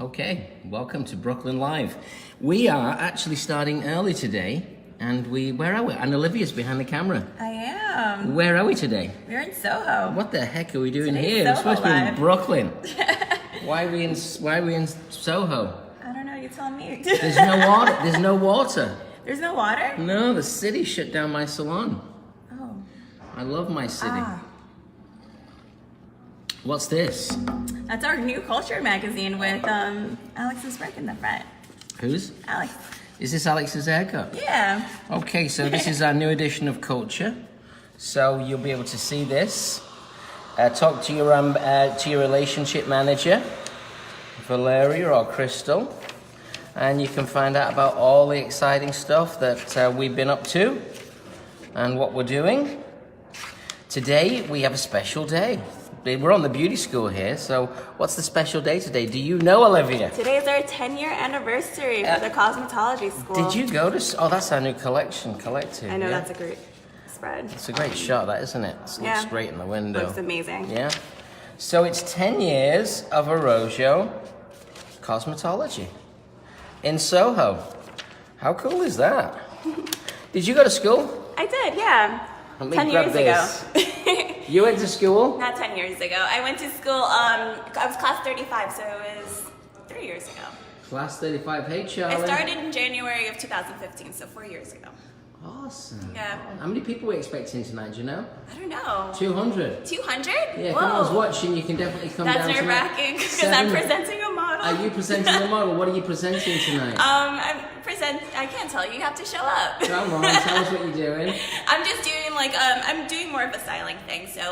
Okay, welcome to Brooklyn Live. We are actually starting early today, and where are we? And Olivia's behind the camera. I am. Where are we today? We're in Soho. What the heck are we doing Today's here? We're supposed to be in Live. Brooklyn. Why are we in Soho? I don't know, you tell me. There's no water. There's no water. There's no water? No, the city shut down my salon. Oh. I love my city. Ah. What's this? That's our new culture magazine with Alex's work in the front. Whose? Alex. Is this Alex's haircut? Yeah. Okay, so this is our new edition of Culture. So you'll be able to see this. Talk to your relationship manager, Valeria or Crystal, and you can find out about all the exciting stuff that we've been up to and what we're doing. Today we have a special day. We're on the beauty school here, so what's the special day today? Do you know, Olivia? Today's our 10-year anniversary for the cosmetology school. Did you go to... Oh, that's our new collective. I know, yeah? that's a great spread. It's a great shot, that, isn't it? It looks great in the window. Looks amazing. Yeah. So it's 10 years of Arrojo Cosmetology in Soho. How cool is that? Did you go to school? I did, yeah. Let me 10 grab years this. ago. You went to school? Not 10 years ago. I went to school, I was class 35, so it was 3 years ago. Class 35. Hey, Charlie. I started in January of 2015, so 4 years ago. Awesome. Yeah. How many people are we expecting tonight, do you know? I don't know. 200. 200? Yeah, if Whoa. anyone's watching, you can definitely come That's down tonight. nerve-wracking because I'm presenting a model. Are you presenting a model? What are you presenting tonight? I can't tell you. You have to show up. Come on, tell us what you're doing. I'm just doing I'm doing more of a styling thing. So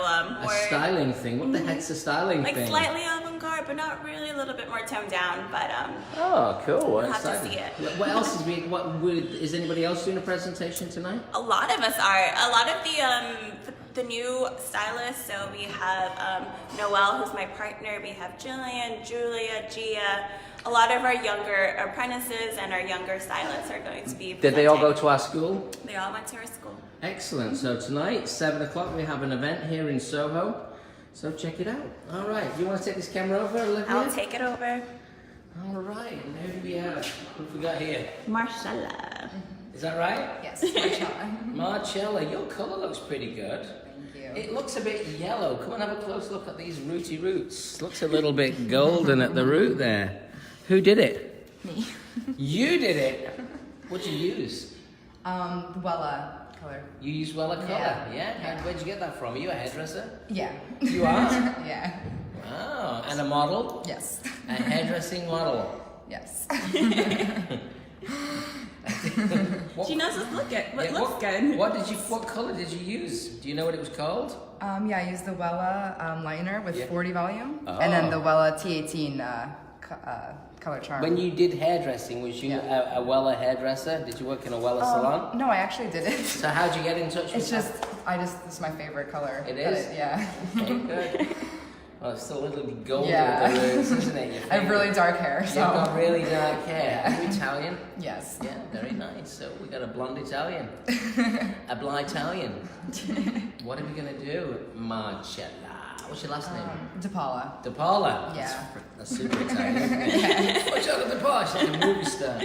more A styling thing? What the heck's a styling like thing? slightly avant-garde, but not really. A little bit more toned down. But Oh, cool. you'll have to see it. What else is anybody else doing a presentation tonight? A lot of us are. A lot of the new stylists. So we have Noelle, who's my partner. We have Jillian, Julia, Gia. A lot of our younger apprentices and our younger stylists are going to be presenting. Did they all go to our school? They all went to our school. Excellent. So tonight, 7 o'clock, we have an event here in Soho. So check it out. All right. Do you want to take this camera over, Olivia? I'll take it over. All right. And who do we have? Who have we got here? Marcella. Is that right? Yes, Marcella. Marcella, your colour looks pretty good. Thank you. It looks a bit yellow. Come and have a close look at these rooty roots. Looks a little bit golden at the root there. Who did it? Me. You did it. What'd you use? The Wella color. You used Wella colour? Yeah. Yeah? Where'd you get that from? Are you a hairdresser? Yeah. You are? Yeah. Wow. And a model? Yes. A hairdressing model? Yes. She knows what looks good. What colour did you use? Do you know what it was called? Yeah, I used the Wella liner with 40 volume, Oh. and then the Wella T18 color charm. When you did hairdressing, was you a Wella hairdresser? Did you work in a Wella salon? No, I actually didn't. So how'd you get in touch with It's just, it's my favorite color. It is? Yeah. Okay, good. Well, it's still a little bit golden Yeah. at the roots, isn't it? I have really dark hair, so. You've got really dark hair. Are you Italian? Yes. Yeah, very nice. So we got a blonde Italian. A blind Italian. What are we going to do? Marcella. What's your last name? DePaula. DePaula. Yeah. That's super Italian, isn't it? Marcella DePaula. She's like a movie star.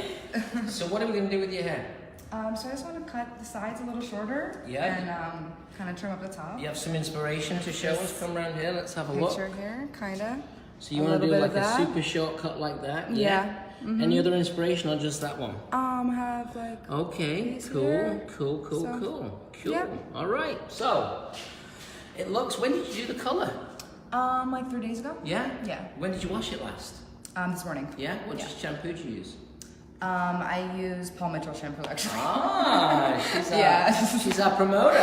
So what are we going to do with your hair? So I just want to cut the sides a little shorter. Yeah. And kind of trim up the top. You have some inspiration to show us? Come around here. Let's have a look. Picture here, kind of. So you want to do like a super short cut like that? Yeah. Mm-hmm. Any other inspiration or just that one? Have like. Okay, these cool. here. Cool. Yeah. All right. So it looks. When did you do the color? Like 3 days ago. Yeah. Yeah. When did you wash it last? This morning. Yeah. What shampoo did you use? I use Paul Mitchell shampoo actually. She's our promoter.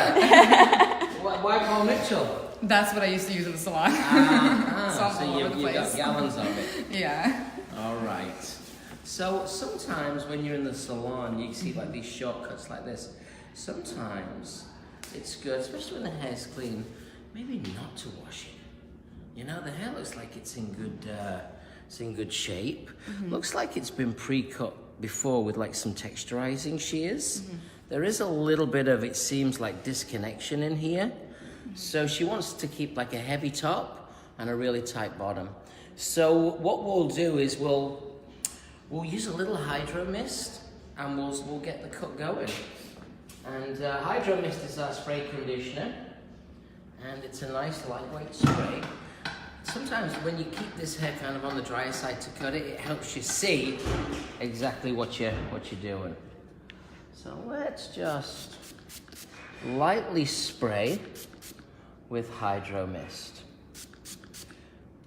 Why Paul Mitchell? That's what I used to use in the salon. So you got gallons of it. Yeah. All right. So sometimes when you're in the salon, you see like these shortcuts like this. Sometimes it's good, especially when the hair's clean, maybe not to wash it. You know, the hair looks like it's in good shape. Mm-hmm. Looks like it's been pre-cut before with like some texturizing shears. Mm-hmm. There is a little bit of, it seems like, disconnection in here. Mm-hmm. So she wants to keep like a heavy top and a really tight bottom. So what we'll do is we'll use a little hydro mist and we'll get the cut going. And hydro mist is our spray conditioner, and it's a nice lightweight spray. Sometimes when you keep this hair kind of on the drier side to cut it, it helps you see exactly what you're doing. So let's just lightly spray with hydro mist.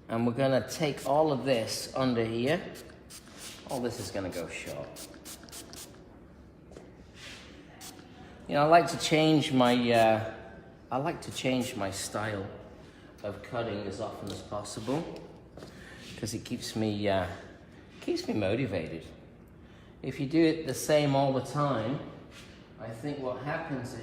And we're gonna take all of this under here. All this is gonna go short. You know, I like to change my style of cutting as often as possible because it keeps me motivated. If you do it the same all the time, I think what happens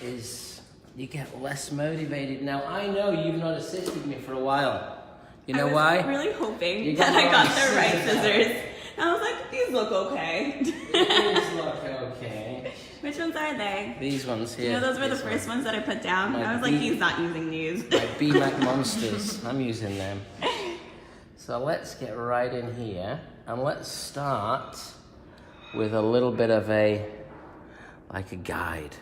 is you get less motivated. Now, I know you've not assisted me for a while. You know why? I was really hoping that I got the right scissors. And I was like, these look okay. These look okay. Which ones are they? These ones here. You know, those were the first ones that I put down. I was like, he's not using these. My B-Mac Monsters. I'm using them. So let's get right in here. And let's start with a little bit of a guide.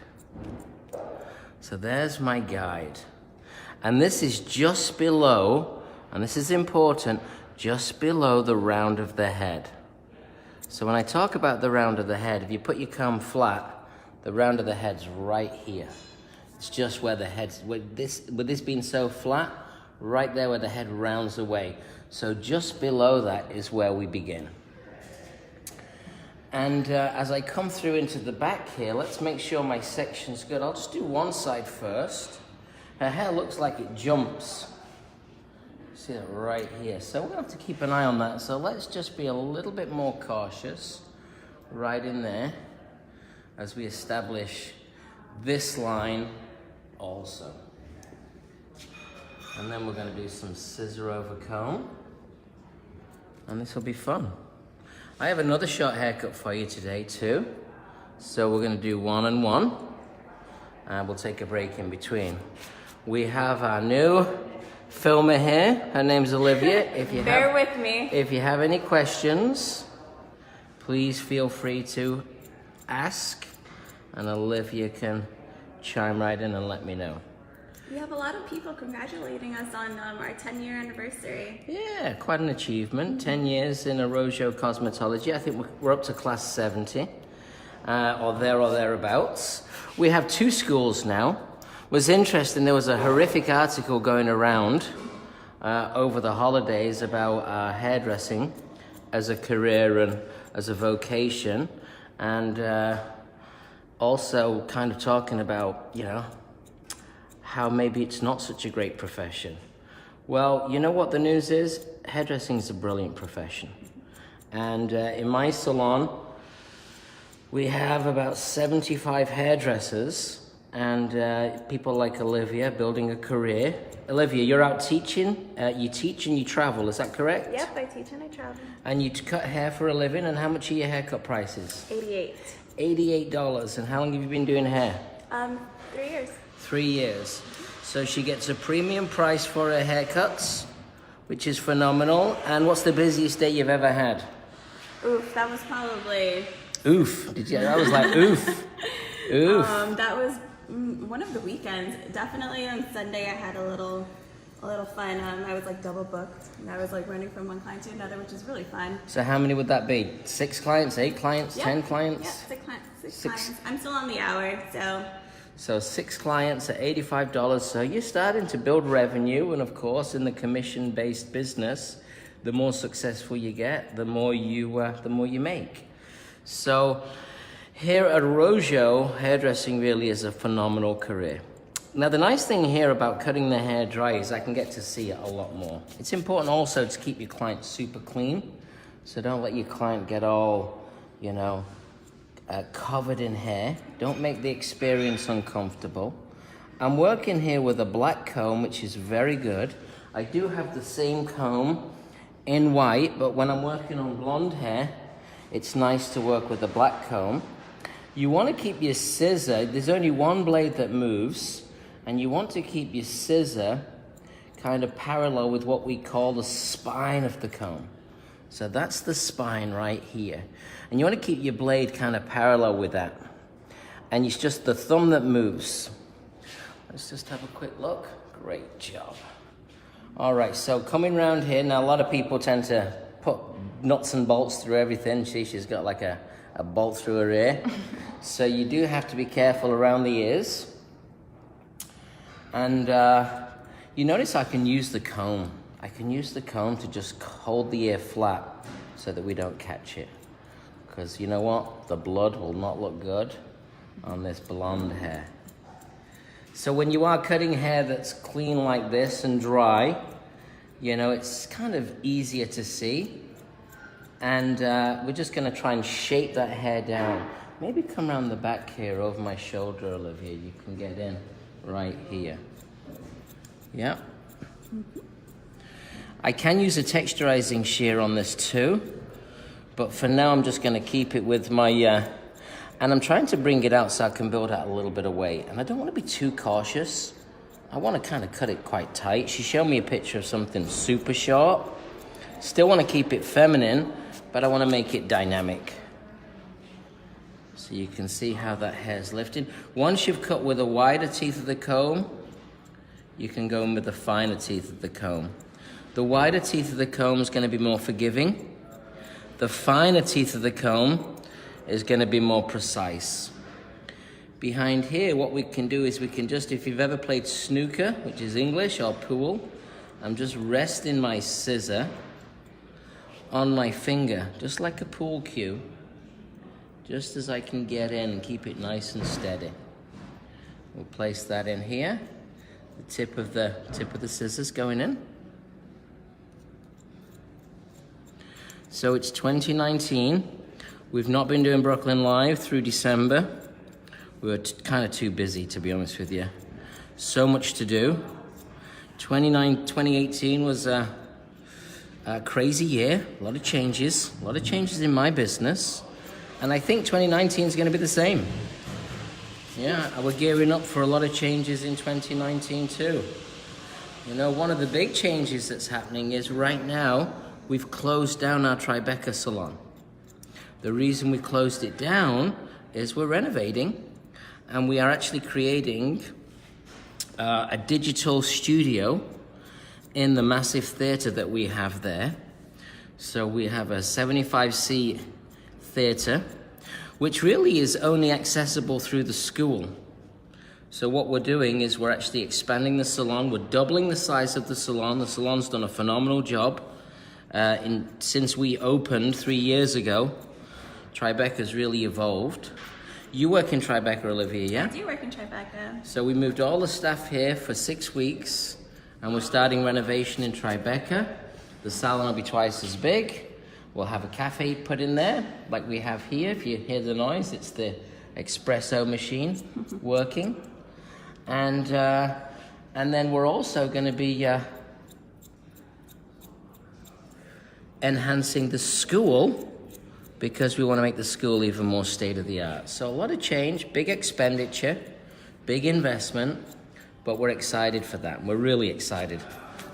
So there's my guide. And this is just below, and this is important, just below the round of the head. So when I talk about the round of the head, if you put your comb flat, the round of the head's right here. It's just where the head's, with this being so flat, right there where the head rounds away. So just below that is where we begin. And as I come through into the back here, let's make sure my section's good. I'll just do one side first. Her hair looks like it jumps. See that right here. So we're gonna have to keep an eye on that. So let's just be a little bit more cautious right in there as we establish this line also. And then we're gonna do some scissor over comb. And this will be fun. I have another short haircut for you today too. So we're gonna do one and one. And we'll take a break in between. We have our new filmer here. Her name's Olivia. Bear with me. If you have any questions, please feel free to ask. And Olivia can chime right in and let me know. We have a lot of people congratulating us on our 10-year anniversary. Yeah, quite an achievement. 10 years in Arrojo Cosmetology. I think we're up to class 70, or thereabouts. We have 2 schools now. It was interesting, there was a horrific article going around over the holidays about hairdressing as a career and as a vocation, and also kind of talking about, you know, how maybe it's not such a great profession. Well, you know what the news is? Hairdressing is a brilliant profession. And in my salon, we have about 75 hairdressers and people like Olivia building a career. Olivia, you're out teaching. You teach and you travel, is that correct? Yep, I teach and I travel. And you cut hair for a living, and how much are your haircut prices? $88. $88. And how long have you been doing hair? 3 years. 3 years. So she gets a premium price for her haircuts, which is phenomenal. And what's the busiest day you've ever had? Oof, that was probably... Oof. Did you? That was like oof. Oof. That was one of the weekends. Definitely on Sunday I had a little fun. I was like double booked. And I was like running from one client to another, which is really fun. So how many would that be? 6 clients, 8 clients, Yep. 10 clients? Yeah, 6 clients. 6 clients. I'm still on the hour, so... So 6 clients at $85. So you're starting to build revenue, and of course, in the commission-based business, the more successful you get, the more you make. So here at Arrojo, hairdressing really is a phenomenal career. Now the nice thing here about cutting the hair dry is I can get to see it a lot more. It's important also to keep your client super clean, so don't let your client get all, you know, covered in hair. Don't make the experience uncomfortable. I'm working here with a black comb, which is very good. I do have the same comb in white, but when I'm working on blonde hair, it's nice to work with a black comb. You want to keep your scissor, there's only one blade that moves, and you want to keep your scissor kind of parallel with what we call the spine of the comb. So that's the spine right here. And you want to keep your blade kind of parallel with that. And it's just the thumb that moves. Let's just have a quick look. Great job. All right, so coming around here, now a lot of people tend to put nuts and bolts through everything. See, she's got like a bolt through her ear. So you do have to be careful around the ears. And you notice I can use the comb. I can use the comb to just hold the ear flat so that we don't catch it. Because you know what? The blood will not look good on this blonde hair. So when you are cutting hair that's clean like this and dry, you know, it's kind of easier to see. And we're just gonna try and shape that hair down. Maybe come around the back here over my shoulder, Olivia. You can get in right here. Yeah. I can use a texturizing shear on this too, but for now I'm just gonna keep it with my, and I'm trying to bring it out so I can build out a little bit of weight. And I don't wanna be too cautious. I wanna kind of cut it quite tight. She showed me a picture of something super short. Still wanna keep it feminine, but I wanna make it dynamic. So you can see how that hair's lifting. Once you've cut with the wider teeth of the comb, you can go in with the finer teeth of the comb. The wider teeth of the comb is going to be more forgiving. The finer teeth of the comb is going to be more precise. Behind here, what we can do is we can just, if you've ever played snooker, which is English, or pool, I'm just resting my scissor on my finger, just like a pool cue, just as I can get in and keep it nice and steady. We'll place that in here. The tip of the scissors going in. So it's 2019. We've not been doing Brooklyn Live through December. We were kind of too busy, to be honest with you. So much to do. 2018 was a crazy year. A lot of changes in my business. And I think 2019 is going to be the same. Yeah, we're gearing up for a lot of changes in 2019 too. You know, one of the big changes that's happening is right now, we've closed down our Tribeca salon. The reason we closed it down is we're renovating, and we are actually creating a digital studio in the massive theater that we have there. So we have a 75-seat theater, which really is only accessible through the school. So what we're doing is we're actually expanding the salon. We're doubling the size of the salon. The salon's done a phenomenal job. Since we opened 3 years ago, Tribeca's really evolved. You work in Tribeca, Olivia, yeah? I do work in Tribeca. So we moved all the staff here for 6 weeks, and we're starting renovation in Tribeca. The salon will be twice as big. We'll have a cafe put in there, like we have here. If you hear the noise, it's the espresso machine working. And then we're also going to be enhancing the school, because we want to make the school even more state-of-the-art. So a lot of change, big expenditure, big investment, but we're excited for that. We're really excited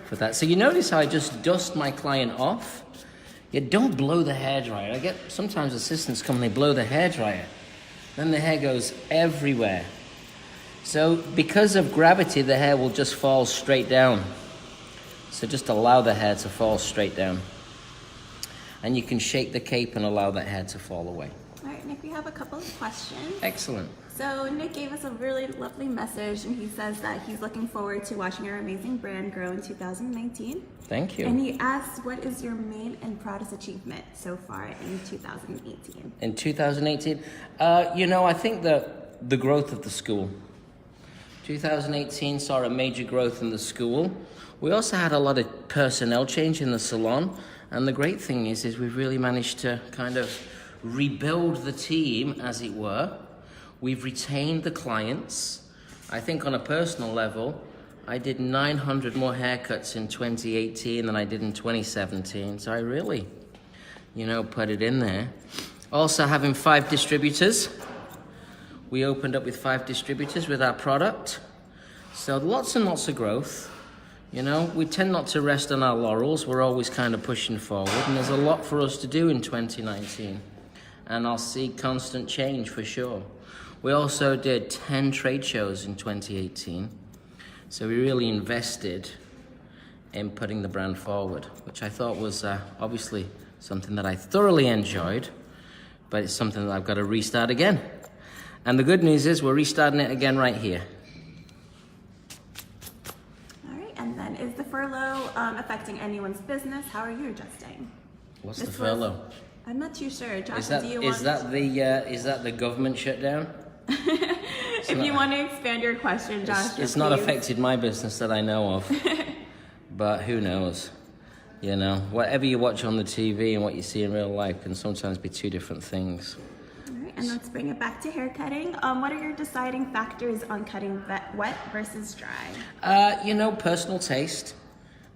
for that. So you notice how I just dust my client off? You don't blow the hairdryer. I get sometimes assistants come and they blow the hairdryer. Then the hair goes everywhere. So because of gravity, the hair will just fall straight down. So just allow the hair to fall straight down. And you can shake the cape and allow that hair to fall away. All right, Nick, we have a couple of questions. Excellent. So Nick gave us a really lovely message, and he says that he's looking forward to watching our amazing brand grow in 2019. Thank you. And he asks, what is your main and proudest achievement so far in 2018? In 2018? You know, I think that the growth of the school. 2018 saw a major growth in the school. We also had a lot of personnel change in the salon. And the great thing is we've really managed to kind of rebuild the team, as it were. We've retained the clients. I think on a personal level, I did 900 more haircuts in 2018 than I did in 2017. So I really, you know, put it in there. Also having 5 distributors. We opened up with 5 distributors with our product. So lots and lots of growth. You know, we tend not to rest on our laurels. We're always kind of pushing forward, and there's a lot for us to do in 2019. And I'll see constant change for sure. We also did 10 trade shows in 2018. So we really invested in putting the brand forward, which I thought was obviously something that I thoroughly enjoyed, but it's something that I've got to restart again. And the good news is we're restarting it again right here. And then, is the furlough affecting anyone's business? How are you adjusting? What's the furlough? I'm not too sure. Josh, Is that the government shutdown? If you want to expand your question, Josh, it's not affected my business that I know of, but who knows? You know, whatever you watch on the TV and what you see in real life can sometimes be two different things. All right, and let's bring it back to hair cutting. What are your deciding factors on cutting wet versus dry? You know, personal taste.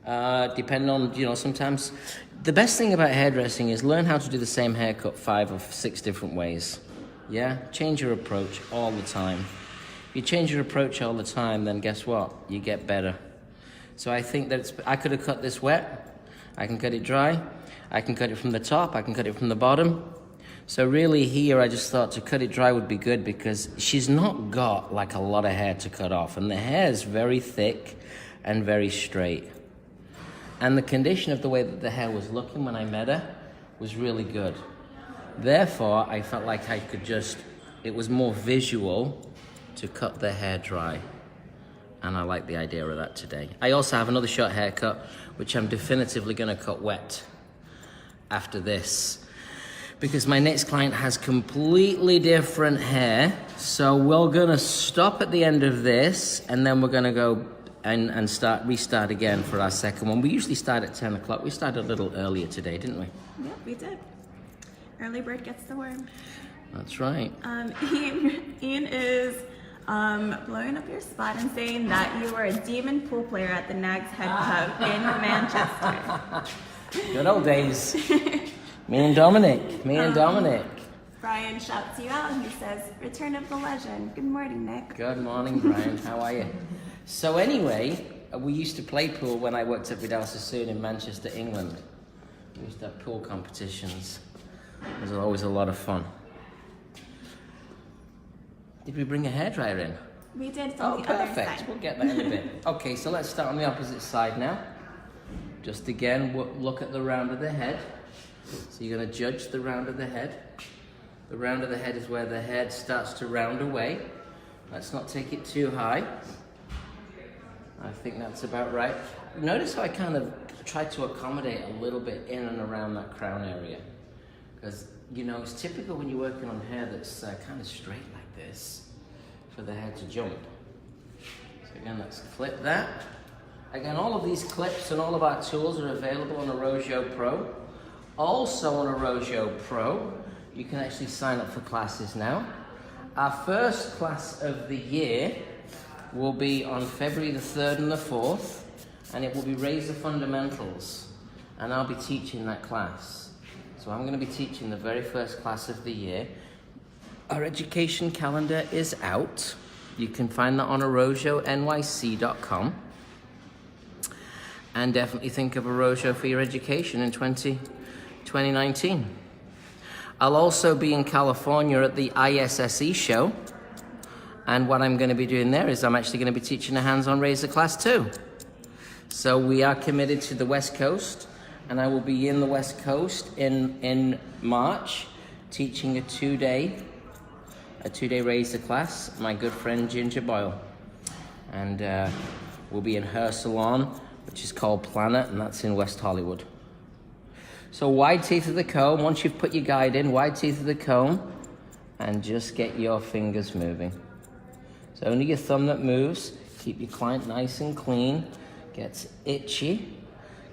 Depending on, you know, sometimes the best thing about hairdressing is learn how to do the same haircut 5 or 6 different ways. Yeah, change your approach all the time. If you change your approach all the time, then guess what? You get better. So I think that I could have cut this wet. I can cut it dry. I can cut it from the top. I can cut it from the bottom. So really here, I just thought to cut it dry would be good because she's not got like a lot of hair to cut off, and the hair is very thick and very straight. And the condition of the way that the hair was looking when I met her was really good. Therefore, I felt like I could it was more visual to cut the hair dry. And I like the idea of that today. I also have another short haircut, which I'm definitively gonna cut wet after this, because my next client has completely different hair. So we're gonna stop at the end of this, and then we're gonna go and restart again for our second one. We usually start at 10 o'clock. We started a little earlier today, didn't we? Yeah, we did. Early bird gets the worm. That's right. Ian is blowing up your spot and saying that you were a demon pool player at the Nags Head Pub in Manchester. Good old days. Me and Dominic. Brian shouts you out and he says, "Return of the legend." Good morning, Nick. Good morning, Brian. How are you? So anyway, we used to play pool when I worked at Vidal Sassoon in Manchester, England. We used to have pool competitions. It was always a lot of fun. Did we bring a hairdryer in? We did from the other side. We'll get that in a bit. Okay, so let's start on the opposite side now. Just again, look at the round of the head. So you're going to judge the round of the head. The round of the head is where the head starts to round away. Let's not take it too high. I think that's about right. Notice how I kind of tried to accommodate a little bit in and around that crown area. Because, you know, it's typical when you're working on hair that's kind of straight like this for the hair to jump. So again, let's clip that. Again, all of these clips and all of our tools are available on Arosio Pro. Also on Arosio Pro, you can actually sign up for classes now. Our first class of the year will be on February the 3rd and the 4th, and it will be Razor Fundamentals, and I'll be teaching that class. So I'm going to be teaching the very first class of the year. Our education calendar is out. You can find that on ArosioNYC.com. And definitely think of Arosio for your education in 2019. I'll also be in California at the ISSE show. And what I'm going to be doing there is I'm actually going to be teaching a hands-on razor class too. So we are committed to the West Coast, and I will be in the West Coast in March teaching a two-day razor class, my good friend Ginger Boyle. And we'll be in her salon, which is called Planet, and that's in West Hollywood. So wide teeth of the comb. Once you've put your guide in, wide teeth of the comb, and just get your fingers moving. So only your thumb that moves. Keep your client nice and clean. Gets itchy.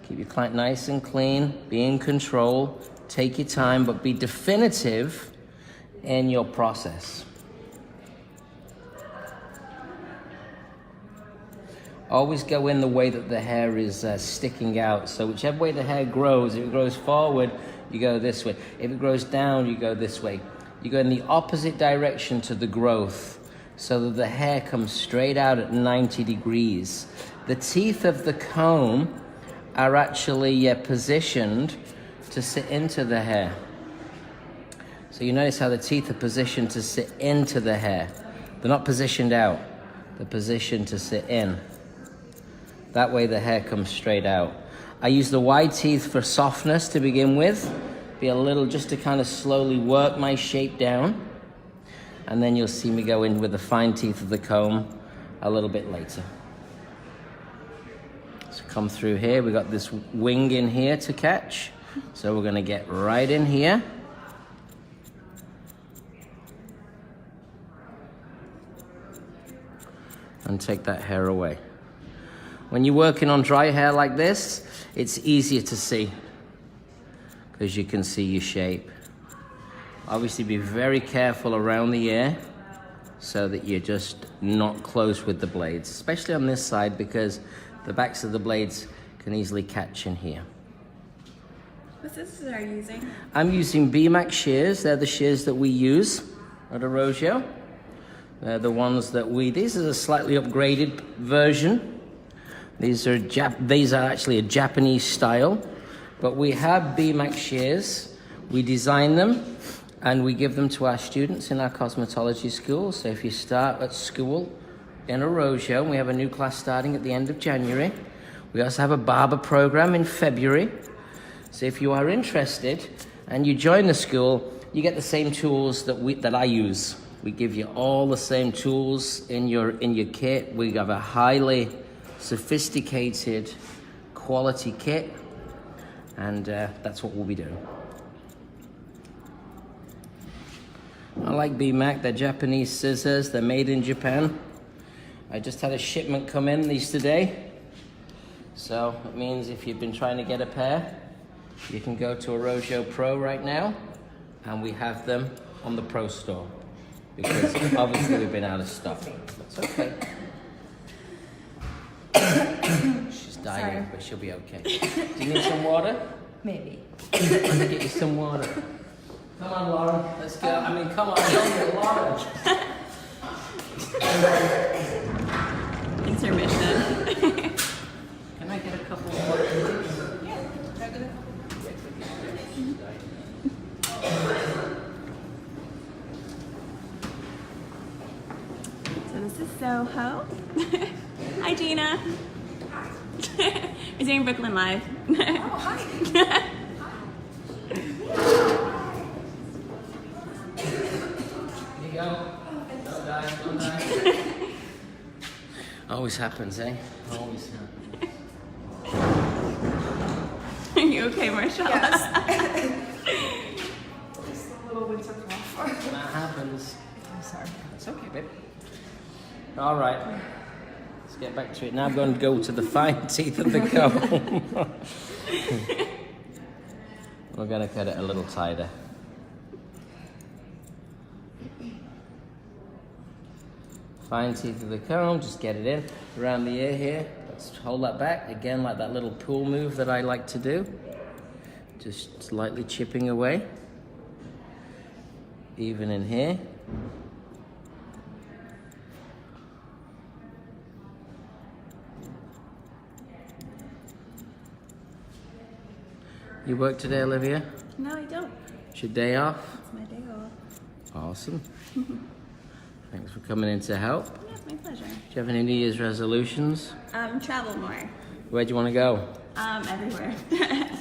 Keep your client nice and clean. Be in control. Take your time, but be definitive in your process. Always go in the way that the hair is sticking out. So whichever way the hair grows, if it grows forward, you go this way. If it grows down, you go this way. You go in the opposite direction to the growth so that the hair comes straight out at 90 degrees. the teeth of the comb are actually positioned to sit into the hair. So you notice how the teeth are positioned to sit into the hair. They're not positioned out, they're positioned to sit in. That way the hair comes straight out. I use the wide teeth for softness to begin with. Be a little, just to kind of slowly work my shape down. And then you'll see me go in with the fine teeth of the comb a little bit later. So come through here, we got this wing in here to catch. So we're gonna get right in here. And take that hair away. When you're working on dry hair like this, it's easier to see because you can see your shape. Obviously be very careful around the ear so that you're just not close with the blades, especially on this side because the backs of the blades can easily catch in here. What scissors are you using? I'm using BMAX shears. They're the shears that we use at Arrojo. They're the ones that these are a slightly upgraded version. These are actually a Japanese style, but we have BMAX shears. We design them and we give them to our students in our cosmetology school. So if you start at school in Arrojo, we have a new class starting at the end of January. We also have a barber program in February. So if you are interested and you join the school, you get the same tools that I use. We give you all the same tools in your kit. We have a highly sophisticated quality kit, and that's what we'll be doing. I like BMAC. They're Japanese scissors. They're made in Japan. I just had a shipment come in these today, so it means if you've been trying to get a pair, you can go to Arrojo Pro right now, and we have them on the Pro store because obviously we've been out of stock. That's okay. She's dying, Sorry. but she'll be okay. Do you need some water? Maybe. Let me get you some water. Come on, Lauren. Let's go. I mean, come on. Don't get Lauren. Intermission. Can I get a couple of water, please? So this is Soho. Hi, Gina. We're doing Brooklyn Live. Oh, hi. Here you go. Don't die, don't die. Always happens, eh? Always happens. Are you okay, Marshall? Yes. Just a little winter cough. That happens. I'm sorry. It's okay, babe. All right. Let's get back to it. Now I'm going to go to the fine teeth of the comb. We're going to cut it a little tighter. Fine teeth of the comb, just get it in around the ear here. Let's hold that back. Again, like that little pull move that I like to do. Just slightly chipping away. Even in here. You work today, Olivia? No, I don't. It's your day off? It's my day off. Awesome. Thanks for coming in to help. Yeah, my pleasure. Do you have any New Year's resolutions? Travel more. Where do you want to go? Everywhere.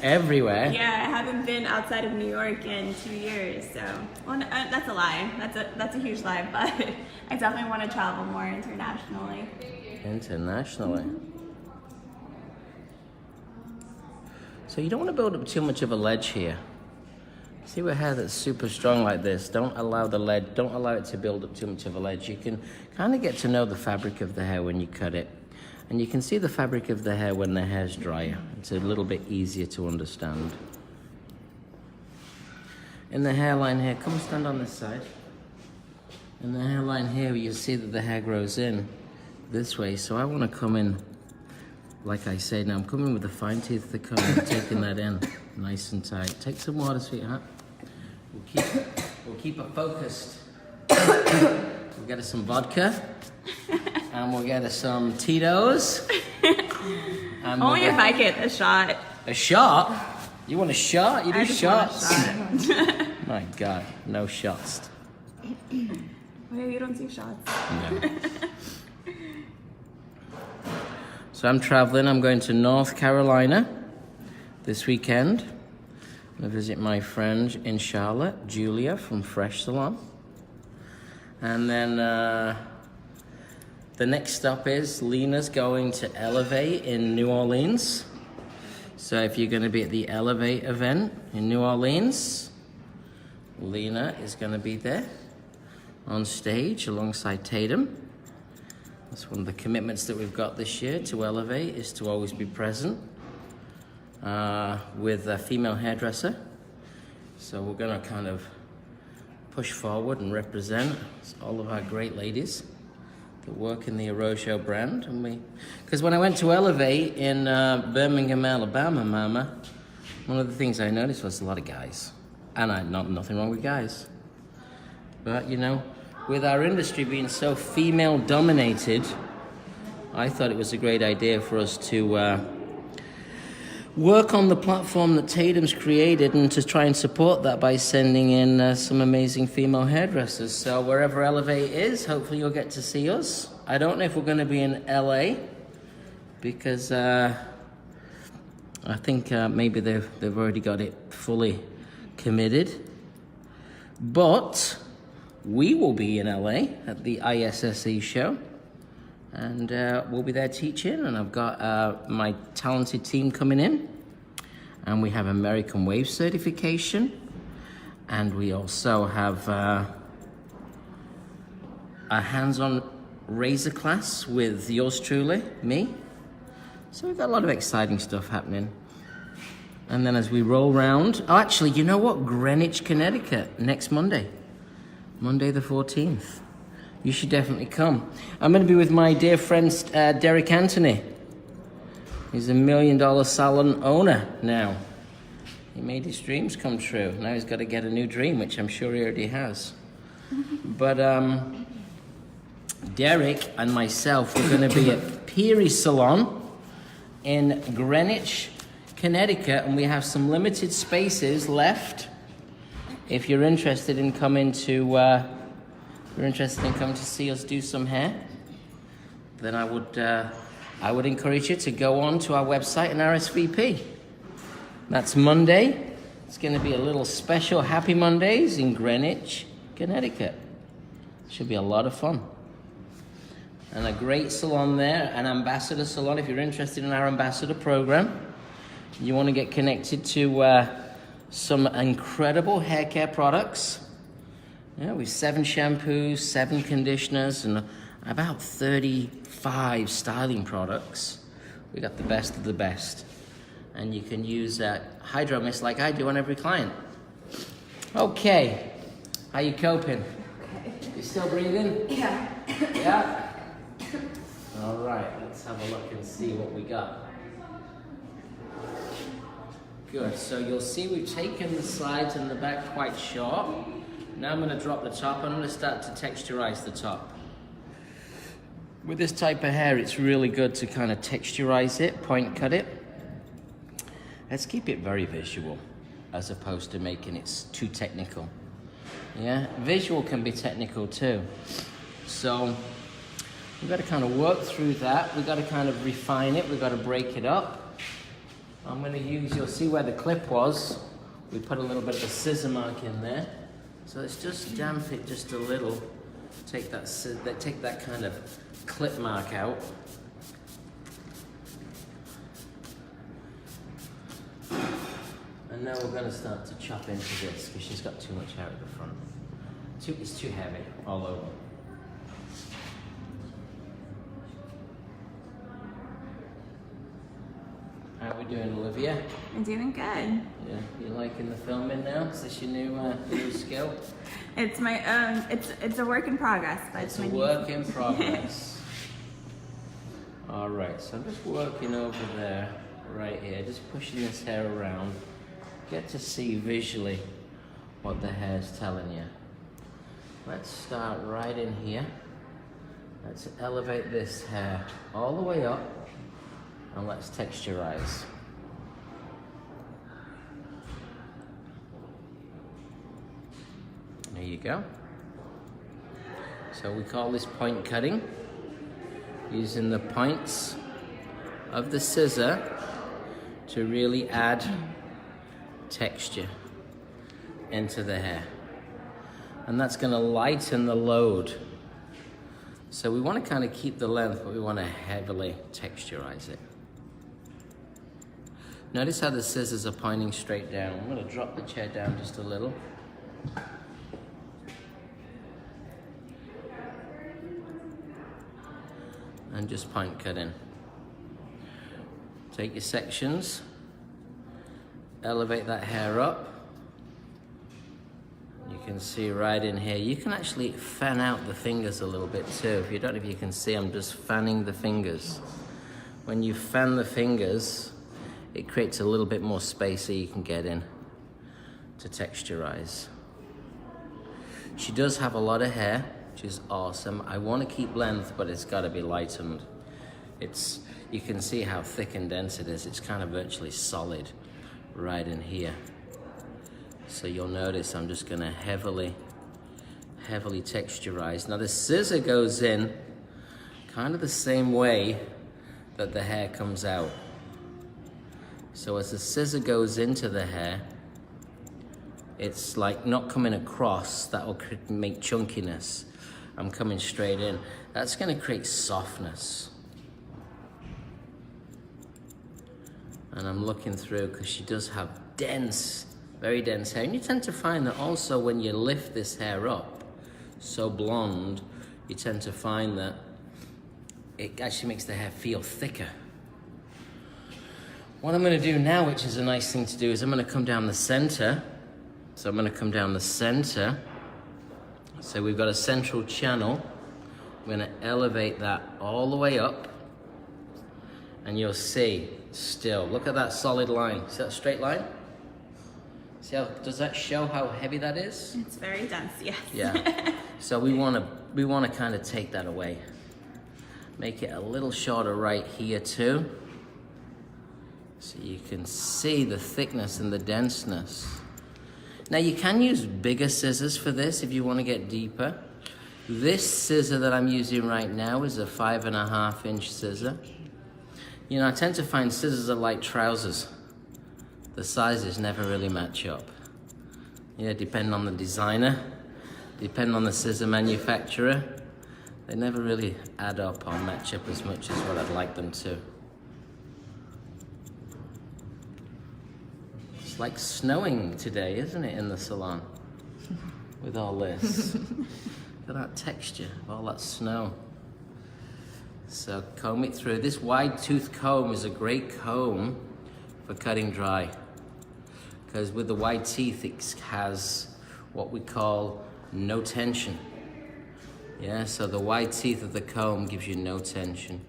Everywhere? Yeah, I haven't been outside of New York in 2 years, so well, no, that's a lie. That's a huge lie, but I definitely want to travel more internationally. Internationally. So you don't want to build up too much of a ledge here. See with hair that's super strong like this, don't allow it to build up too much of a ledge. You can kind of get to know the fabric of the hair when you cut it. And you can see the fabric of the hair when the hair's drier. It's a little bit easier to understand. In the hairline here, come stand on this side. In the hairline here, you see that the hair grows in this way. So I want to come in, like I say, now I'm coming with the fine teeth of the comb, taking that in nice and tight. Take some water, sweetheart. We'll keep it focused. We'll get us some vodka. And we'll get us some Tito's. And Only if I get a shot. A shot? You want a shot? You do I just shots? want a shot. My God, no shots. Wait, you don't do shots. No. So I'm traveling. I'm going to North Carolina this weekend. I'm going to visit my friend in Charlotte, Julia from Fresh Salon. And then the next stop is Lena's going to Elevate in New Orleans. So if you're going to be at the Elevate event in New Orleans, Lena is going to be there on stage alongside Tatum. That's one of the commitments that we've got this year to Elevate, is to always be present with a female hairdresser. So we're going to kind of push forward and represent all of our great ladies that work in the Arrojo brand. And because when I went to Elevate in Birmingham, Alabama, Mama, one of the things I noticed was a lot of guys. And nothing wrong with guys. But, you know, with our industry being so female dominated, I thought it was a great idea for us to work on the platform that Tatum's created and to try and support that by sending in some amazing female hairdressers. So wherever Elevate is, hopefully you'll get to see us. I don't know if we're going to be in LA because I think maybe they've already got it fully committed. But we will be in LA at the ISSE show, and we'll be there teaching, and I've got my talented team coming in, and we have American Wave certification, and we also have a hands-on razor class with yours truly, me. So we've got a lot of exciting stuff happening. And then as we roll round, oh, actually, you know what? Greenwich, Connecticut, next Monday. Monday the 14th. You should definitely come. I'm going to be with my dear friend, Derek Anthony. He's $1 million salon owner now. He made his dreams come true. Now he's got to get a new dream, which I'm sure he already has. But Derek and myself, we're going to be at Peary Salon in Greenwich, Connecticut, and we have some limited spaces left. If you're interested in coming to see us do some hair, then I would encourage you to go on to our website and RSVP. That's Monday. It's going to be a little special Happy Mondays in Greenwich, Connecticut. Should be a lot of fun. And a great salon there, an ambassador salon. If you're interested in our ambassador program, you want to get connected to some incredible hair care products. Yeah, with 7 shampoos, 7 conditioners, and about 35 styling products. We got the best of the best. And you can use Hydro Mist like I do on every client. Okay, how you coping? Okay. You still breathing? Yeah. Yeah? All right, let's have a look and see what we got. Good, so you'll see we've taken the sides and the back quite short. Now I'm going to drop the top and I'm going to start to texturize the top. With this type of hair, it's really good to kind of texturize it, point cut it. Let's keep it very visual as opposed to making it too technical. Yeah, visual can be technical too. So we've got to kind of work through that. We've got to kind of refine it. We've got to break it up. I'm going to use, you'll see where the clip was. We put a little bit of a scissor mark in there. So let's just damp it just a little. Take that kind of clip mark out. And now we're going to start to chop into this because she's got too much hair at the front. It's too heavy all over. How are we doing, Olivia? I'm doing good. Yeah, you liking the filming now? Is this your new skill? It's my it's a work in progress, but It's a work in progress. All right, so I'm just working over there, right here, just pushing this hair around. Get to see visually what the hair's telling you. Let's start right in here. Let's elevate this hair all the way up and let's texturize. There you go. So we call this point cutting, using the points of the scissor to really add texture into the hair. And that's going to lighten the load. So we want to kind of keep the length, but we want to heavily texturize it. Notice how the scissors are pointing straight down. I'm going to drop the chair down just a little. And just point cut in. Take your sections, elevate that hair up. You can see right in here. You can actually fan out the fingers a little bit too. If you don't know if you can see, I'm just fanning the fingers. When you fan the fingers, it creates a little bit more space so you can get in to texturize. She does have a lot of hair, which is awesome. I want to keep length, but it's got to be lightened. You can see how thick and dense it is. It's kind of virtually solid right in here. So you'll notice I'm just going to heavily texturize. Now the scissor goes in kind of the same way that the hair comes out. So as the scissor goes into the hair, it's like not coming across. That will make chunkiness. I'm coming straight in. That's going to create softness. And I'm looking through because she does have dense, very dense hair. And you tend to find that also when you lift this hair up, so blonde, you tend to find that it actually makes the hair feel thicker. What I'm going to do now, which is a nice thing to do, is I'm going to come down the center. So I'm going to come down the center. So we've got a central channel. I'm going to elevate that all the way up. And you'll see still, look at that solid line. See that straight line? See how, does that show how heavy that is? It's very dense, yes. Yeah. So we want to kind of take that away. Make it a little shorter right here too. So you can see the thickness and the denseness. Now you can use bigger scissors for this if you want to get deeper. This scissor that I'm using right now is a 5.5 inch scissor. You know, I tend to find scissors are like trousers. The sizes never really match up. Yeah, depending on the designer, depending on the scissor manufacturer, they never really add up or match up as much as what I'd like them to. It's like snowing today, isn't it, in the salon? With all this. Look at that texture of all that snow. So comb it through. This wide tooth comb is a great comb for cutting dry. Because with the wide teeth, it has what we call no tension. Yeah, so the wide teeth of the comb gives you no tension.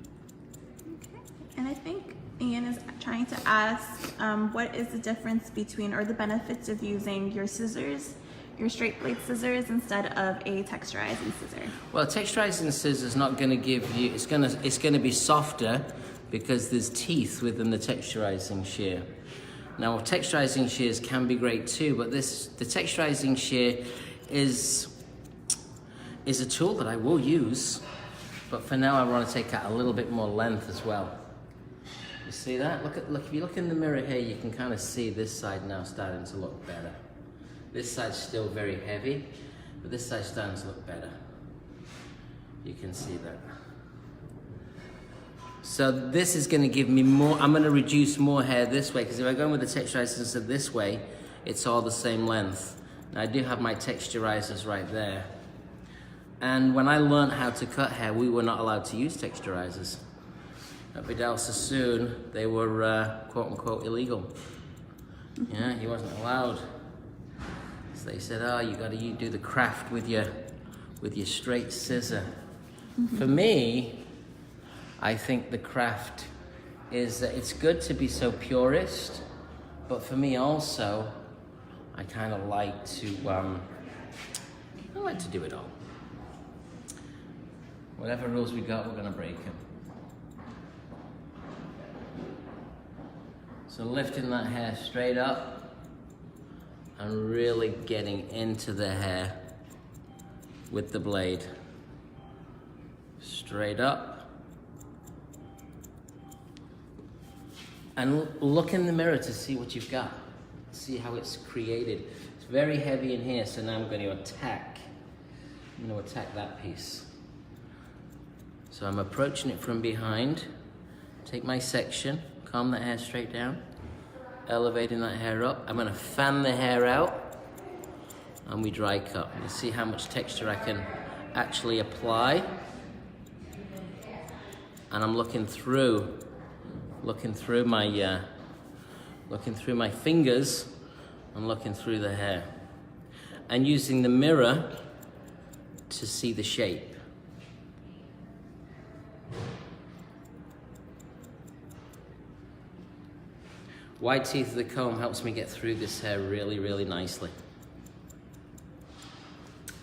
Okay. And I think Ian is trying to ask what is the difference between, or the benefits of using your scissors, your straight blade scissors, instead of a texturizing scissor? Well, a texturizing scissor is not going to give you, it's going to be softer because there's teeth within the texturizing shear. Now, texturizing shears can be great too, but the texturizing shear is a tool that I will use, but for now I want to take out a little bit more length as well. You see that? Look, if you look in the mirror here, you can kind of see this side now starting to look better. This side's still very heavy, but this side's starting to look better. You can see that. So this is going to give me more, I'm going to reduce more hair this way, because if I go in with the texturizers this way, it's all the same length. Now I do have my texturizers right there. And when I learned how to cut hair, we were not allowed to use texturizers. At Vidal Sassoon, they were quote unquote illegal. Yeah, he wasn't allowed. So they said, oh, you got to do the craft with your straight scissor. For me, I think the craft is that it's good to be so purist, but for me also, I kind of like to, I like to do it all. Whatever rules we got, we're gonna break them. So lifting that hair straight up and really getting into the hair with the blade. Straight up. And look in the mirror to see what you've got. See how it's created. It's very heavy in here, so now I'm going to attack. I'm going to attack that piece. So I'm approaching it from behind. Take my section, comb that hair straight down, elevating that hair up. I'm going to fan the hair out, and we dry cut. Let's see how much texture I can actually apply. And I'm looking through my fingers and looking through the hair, and using the mirror to see the shape. Wide teeth of the comb helps me get through this hair really, really nicely.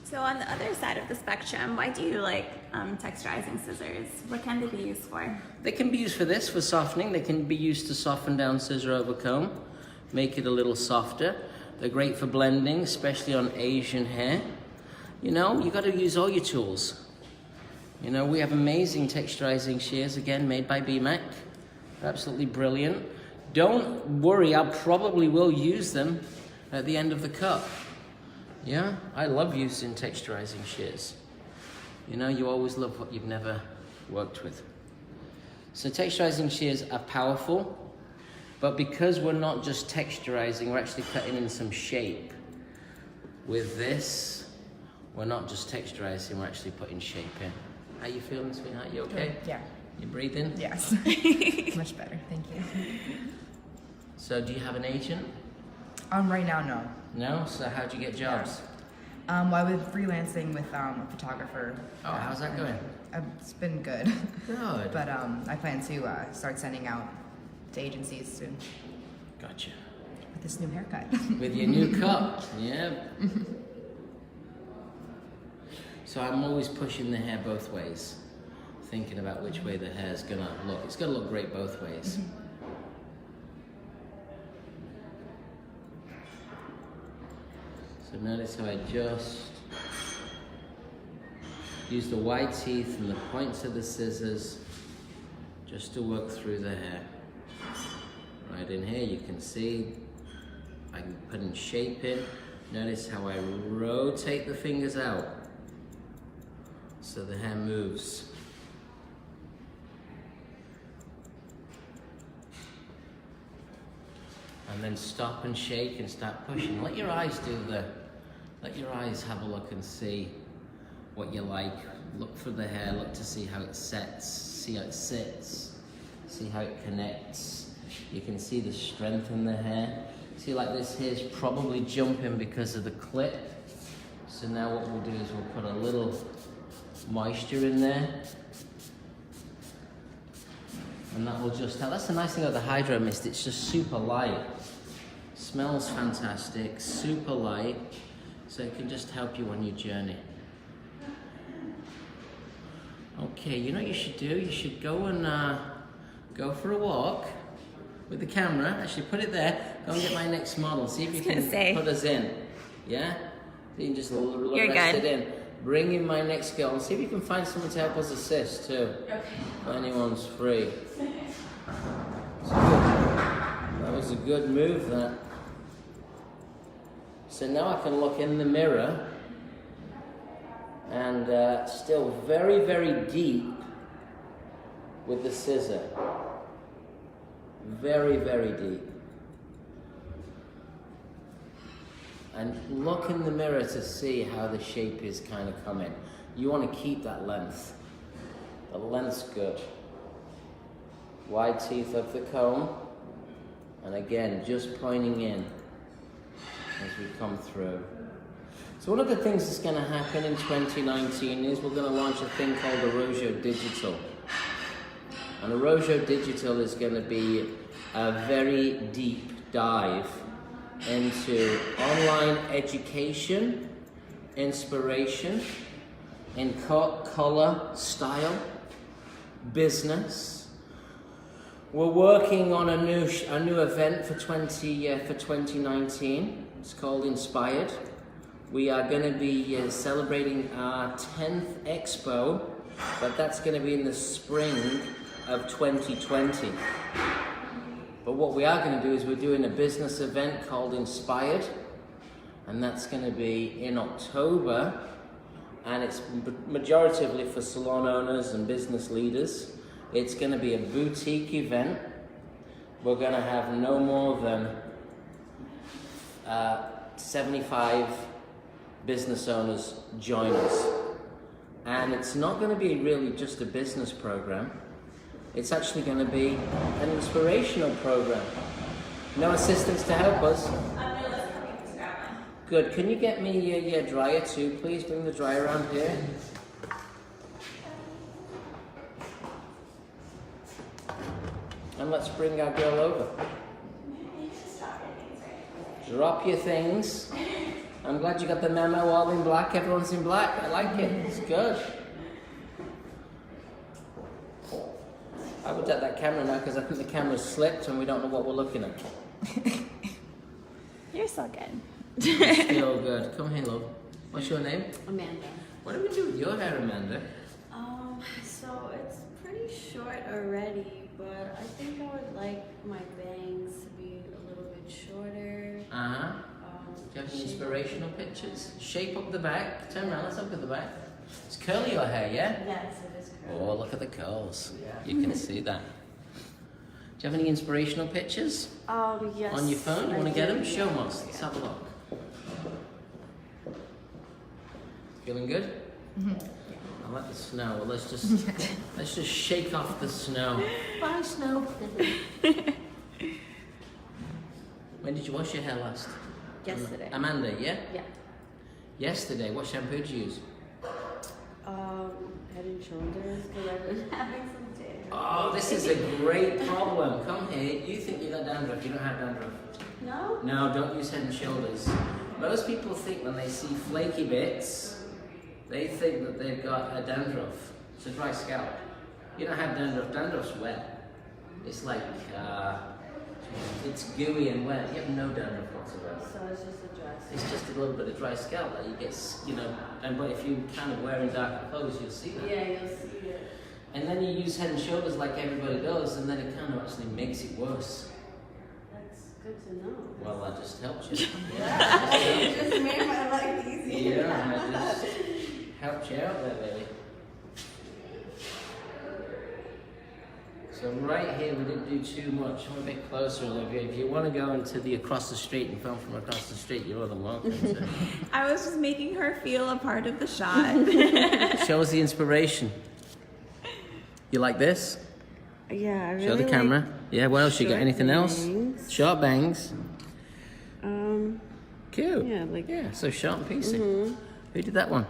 So on the other side of the spectrum, why do you like texturizing scissors? What can they be used for? They can be used for this, for softening. They can be used to soften down scissor over comb, make it a little softer. They're great for blending, especially on Asian hair. You know, you got to use all your tools. You know, we have amazing texturizing shears, again, made by BMAC. Absolutely brilliant. Don't worry, I probably will use them at the end of the cut. Yeah, I love using texturizing shears. You know, you always love what you've never worked with. So texturizing shears are powerful, but because we're not just texturizing, we're actually cutting in some shape. With this, we're not just texturizing, we're actually putting shape in. How you feeling, sweetheart? You okay? Yeah. You breathing? Yes. Much better, thank you. So do you have an agent? Right now, no. No? So how'd you get jobs? Well, I was freelancing with a photographer. Oh, how's that going? It's been good. Good. But I plan to start sending out to agencies soon Gotcha. with this new haircut. With your new cut, yeah. So I'm always pushing the hair both ways, thinking about which way the hair's gonna look. It's gonna look great both ways. So notice how I just use the wide teeth and the points of the scissors just to work through the hair. Right in here you can see I can put in shape in. Notice how I rotate the fingers out so the hair moves. And then stop and shake and start pushing. Let your eyes have a look and see what you like. Look for the hair, look to see how it sets, see how it sits, see how it connects. You can see the strength in the hair. See, like this hair's probably jumping because of the clip. So now what we'll do is we'll put a little moisture in there. And that will just help. That's the nice thing about the Hydro Mist, it's just super light. Smells fantastic, super light, so it can just help you on your journey. Okay, you know what you should do? You should go and go for a walk with the camera. Actually, put it there. Go and get my next model. See if you can put us in. Yeah? So you can just rest it in. Bring in my next girl and see if you can find someone to help us assist too. Okay. If anyone's free. That was a good move, that. So now I can look in the mirror and still very, very deep with the scissor. Very, very deep. And look in the mirror to see how the shape is kind of coming. You want to keep that length. The length's good. Wide teeth of the comb. And again, just pointing in as we come through. So one of the things that's going to happen in 2019 is we're going to launch a thing called Orojo Digital. And Orojo Digital is going to be a very deep dive into online education, inspiration, in cut, color, style, business. We're working on a new event for 2019. It's called Inspired. We are going to be celebrating our 10th expo, but that's going to be in the spring of 2020. But what we are going to do is we're doing a business event called Inspired, and that's going to be in October, and it's majoritively for salon owners and business leaders. It's going to be a boutique event. We're going to have no more than 75 business owners join us. And it's not going to be really just a business program. It's actually going to be an inspirational program. No assistants to help us. Good. Can you get me your dryer too, please? Bring the dryer around here. And let's bring our girl over. Drop your things. I'm glad you got the memo all in black. Everyone's in black. I like it. It's good. I would take that camera now because I think the camera's slipped and we don't know what we're looking at. You're so good. Still good. Come here, love. What's your name? Amanda. What do we do with your hair, Amanda? So it's pretty short already, but I think I would like my bangs to be a little bit shorter. Uh-huh. Do you have any inspirational pictures? Shape up the back. Turn around, let's look at the back. It's curly your hair, yeah? Yes, it is curly. Oh, look at the curls. You can see that. Do you have any inspirational pictures? Yes. On your phone? You want to get them? Yeah. Show us. Let's have a look. Feeling good? Mm-hmm. I like the snow. Well, let's just shake off the snow. Bye, snow. When did you wash your hair last? Yesterday. Amanda, yeah? Yeah. Yesterday. What shampoo did you use? Head and Shoulders, because I've been having some dandruff. Oh, this is a great problem. Come here. You think you got dandruff. You don't have dandruff. No? No, don't use Head and Shoulders. Most people think when they see flaky bits, they think that they've got a dandruff. It's a dry scalp. You don't have dandruff. Dandruff's wet. It's like, it's gooey and wet. You have no dandruff whatsoever. So it's just a dress. It's just a little bit of dry scalp that you get, but if you kind of wearing darker clothes, you'll see that. Yeah, you'll see it. And then you use Head and Shoulders like everybody does, and then it kind of actually makes it worse. That's good to know. Well, that just helps you. Yeah, it just made my life easier. Yeah, I just helped you out there, baby. So right here, we didn't do too much. I'm a bit closer, Olivia. If you want to go into the across the street and film from across the street, you're more than welcome to. I was just making her feel a part of the shot. Show us the inspiration. You like this? Yeah, I really Show the camera. Yeah, what else? You got short anything else? bangs. Short bangs. Cute. Yeah, like- Yeah, so short and piecey. Who did that one?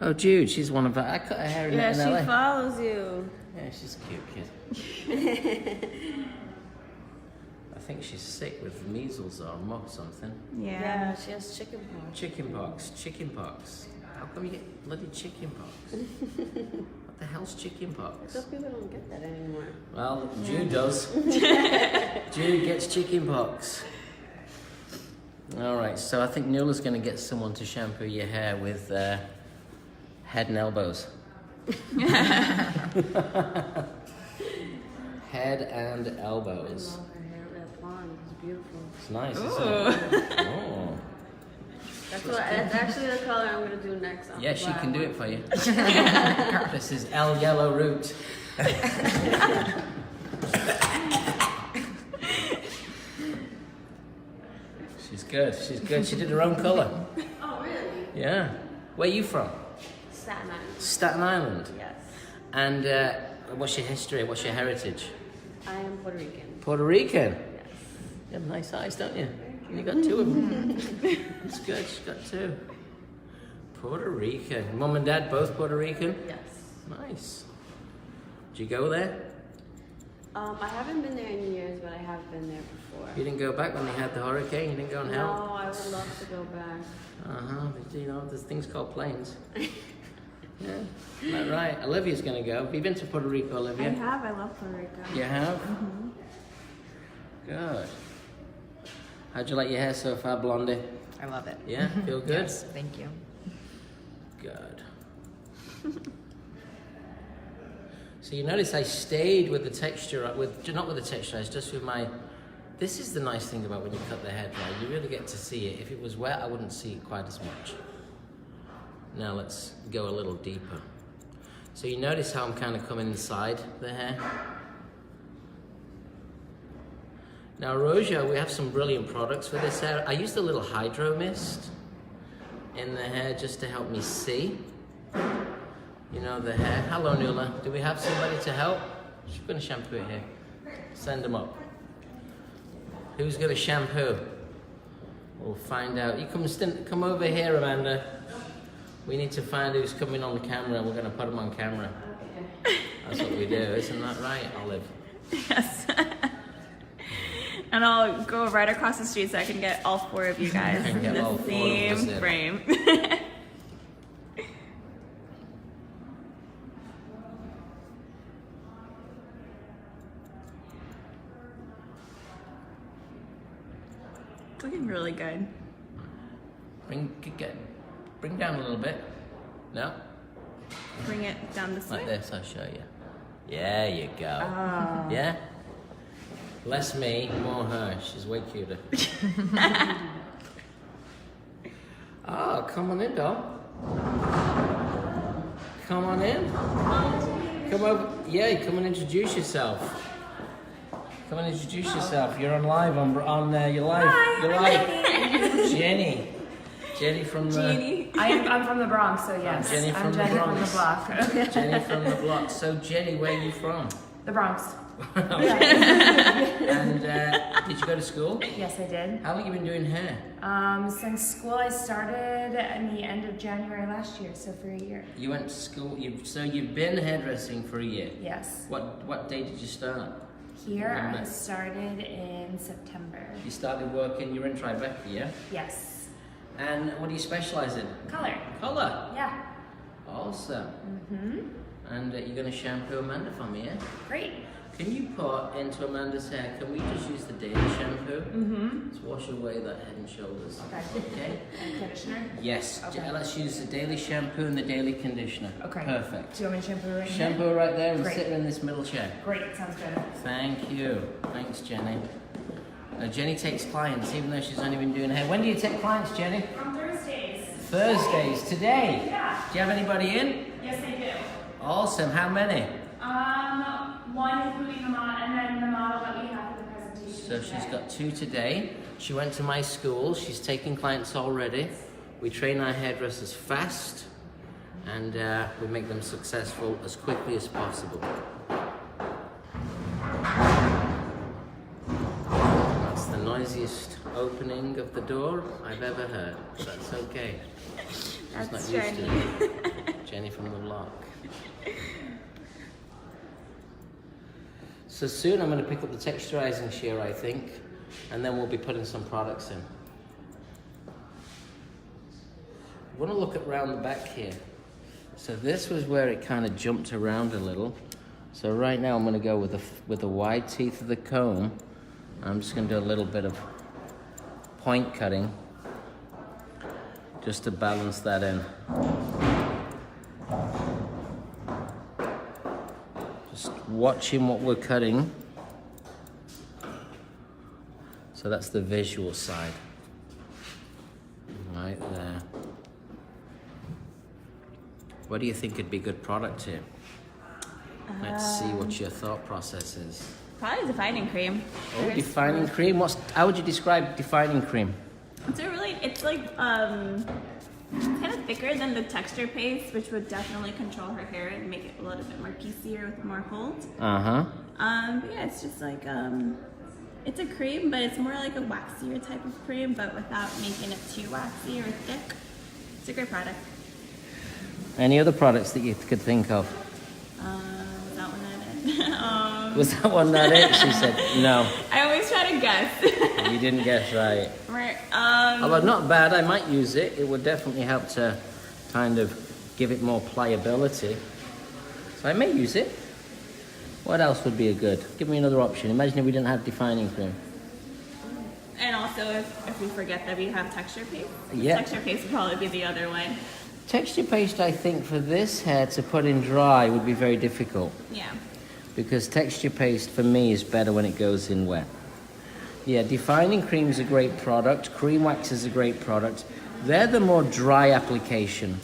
Oh, Jude. She's one of our. I cut her hair in, Yeah, in she LA. follows you. Yeah, she's a cute kid. I think she's sick with measles or something. Yeah, she has chicken pox. Chicken pox. How come you get bloody chicken pox? What the hell's chicken pox? Some people don't get that anymore. Well, Jude does. Jude gets chicken pox. All right, so I think Nula's going to get someone to shampoo your hair with head and elbows. Head and I elbows. love her hair, that blonde. It's beautiful. It's nice, isn't it? Oh. That's actually the color I'm gonna do next. On Yeah, she black can do one. it for you. This is El Yellow Root. She's good. She's good. She did her own color. Oh, really? Yeah. Where are you from? Staten Island. Staten Island. Yes. And what's your history? What's your heritage? I am Puerto Rican. Puerto Rican. Yes. You have nice eyes, don't you? You got two of them. That's good. She's got two. Puerto Rican. Mum and Dad both Puerto Rican. Yes. Nice. Did you go there? I haven't been there in years, but I have been there before. You didn't go back when they had the hurricane? You didn't go and No, help? I would love to go back. You know, there's things called planes. Yeah, isn't that right? Olivia's gonna go. Have you been to Puerto Rico, Olivia? I have. I love Puerto Rico. You have? Mm-hmm. Good. How'd you like your hair so far, Blondie? I love it. Yeah, feel good? Yes, thank you. Good. So you notice I stayed with the texture, not with the texturize, just with my. This is the nice thing about when you cut the hair dry. You really get to see it. If it was wet, I wouldn't see it quite as much. Now let's go a little deeper. So you notice how I'm kind of coming inside the hair. Now Roja, we have some brilliant products for this hair. I used a little hydro mist in the hair just to help me see. You know, the hair. Hello, Nuala. Do we have somebody to help? She's going to shampoo it here. Send them up. Who's going to shampoo? We'll find out. You come over here, Amanda. We need to find who's coming on the camera. We're going to put them on camera. That's what we do. Isn't that right, Olive? Yes. And I'll go right across the street so I can get all four of you guys in the same frame. It's looking really good. Bring down a little bit. No? Bring it down this Like way. this, I'll show you. There you go. Oh. Yeah? Less me, more her. She's way cuter. Oh, come on in, doll. Come on in. Come over. Yeah, come and introduce yourself. Come and introduce yourself. You're on live on you're live. Hi, You're I'm live. Jenny. Jenny from the. Jeannie. I'm from the Bronx, so yes. Jenny I'm from the Jenny Bronx. from the block. Jenny from the block. So Jenny, where are you from? The Bronx. And did you go to school? Yes, I did. How long have you been doing hair? Since school, I started in the end of January last year, so for a year. You went to school. So you've been hairdressing for a year. Yes. What day did you start? Here, Remember? I started in September. You started working. You're in Tribeca, yeah. Yes. And what do you specialize in? Color. Color. Yeah. Awesome. Mhm. And you're going to shampoo Amanda for me, yeah? Great. Can you put into Amanda's hair, can we just use the daily shampoo? Mhm. To wash away that head and shoulders. Okay. Okay? And conditioner. Yes. Okay. Let's use the daily shampoo and the daily conditioner. Okay. Perfect. Do you want me to shampoo right here? Shampoo right there and Great. sit her in this middle chair. Great. Sounds good. Thank you. Thanks, Jenny. Now, Jenny takes clients, even though she's only been doing hair. When do you take clients, Jenny? On Thursdays. Thursdays. Today? Yeah. Do you have anybody in? Yes, I do. Awesome. How many? One including the model, and then the model that we have for the presentation. So she's got 2 today. She went to my school. She's taking clients already. We train our hairdressers fast, and we make them successful as quickly as possible. That's the noisiest opening of the door I've ever heard. That's okay. She's That's not used to Jenny. it. Jenny from the block. So soon I'm going to pick up the texturizing shear, I think, and then we'll be putting some products in. I want to look at round the back here. So this was where it kind of jumped around a little. So right now I'm going to go with the wide teeth of the comb. I'm just going to do a little bit of point cutting just to balance that in. Just watching what we're cutting. So that's the visual side. Right there. What do you think would be good product here? Let's see what your thought process is. Probably defining cream. Oh, defining cream. How would you describe defining cream? It's like kind of thicker than the texture paste, which would definitely control her hair and make it a little bit more piecier with more hold. Uh-huh. But yeah, it's just like it's a cream, but it's more like a waxier type of cream, but without making it too waxy or thick. It's a great product. Any other products that you could think of? Was that one that it? Was that one not it? She said no. I always try to guess. You didn't guess right. Right, Although not bad, I might use it. It would definitely help to kind of give it more pliability. So I may use it. What else would be a good? Give me another option. Imagine if we didn't have defining cream. And also, if we forget that we have texture paste, Yeah. texture paste would probably be the other one. Texture paste, I think, for this hair to put in dry would be very difficult. Yeah. Because texture paste for me is better when it goes in wet. Yeah, defining cream is a great product. Cream wax is a great product. They're the more dry application.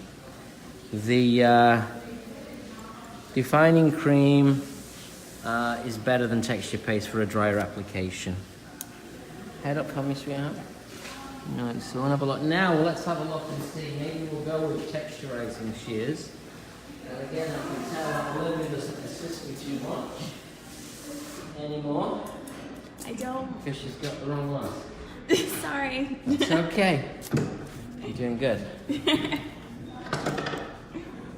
The defining cream is better than texture paste for a drier application. Head up for me, sweetheart. No, so we'll have a look. Now, let's have a look and see. Maybe we'll go with texturizing shears. And again, I can tell that Olivia doesn't assist me too much anymore. I don't. Because she's got the wrong one. Sorry. It's okay. You're doing good.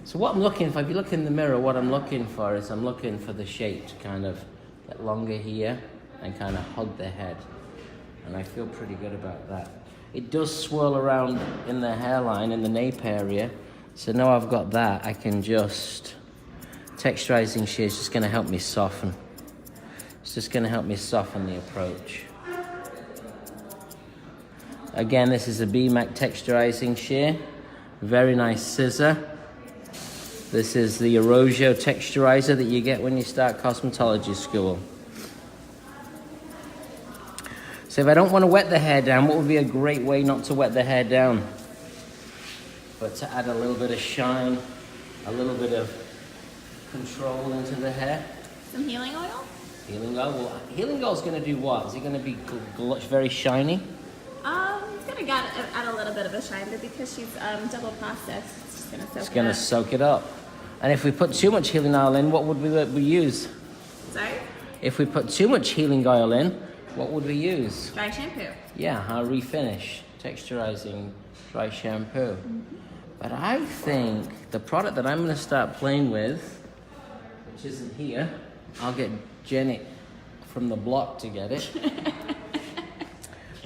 So what I'm looking for, if you look in the mirror, what I'm looking for is I'm looking for the shape to kind of get longer here and kind of hug the head. And I feel pretty good about that. It does swirl around in the hairline, in the nape area. So now I've got that, I can just... Texturizing shears is just going to help me soften. It's just going to help me soften the approach. Again, this is a BMAC texturizing shear. Very nice scissor. This is the Arosio texturizer that you get when you start cosmetology school. So if I don't want to wet the hair down, what would be a great way not to wet the hair down? But to add a little bit of shine, a little bit of control into the hair. Some healing oil? Healing oil? Well, healing oil is going to do what? Is it going to be very shiny? It's gonna add a little bit of a shine, but because she's double processed, it's just gonna soak It's it going to up. soak it up. And if we put too much healing oil in, what would we use? Sorry? If we put too much healing oil in, what would we use? Dry shampoo. Yeah, our refinish, texturizing dry shampoo. But I think the product that I'm going to start playing with, which isn't here, I'll get Jenny from the block to get it.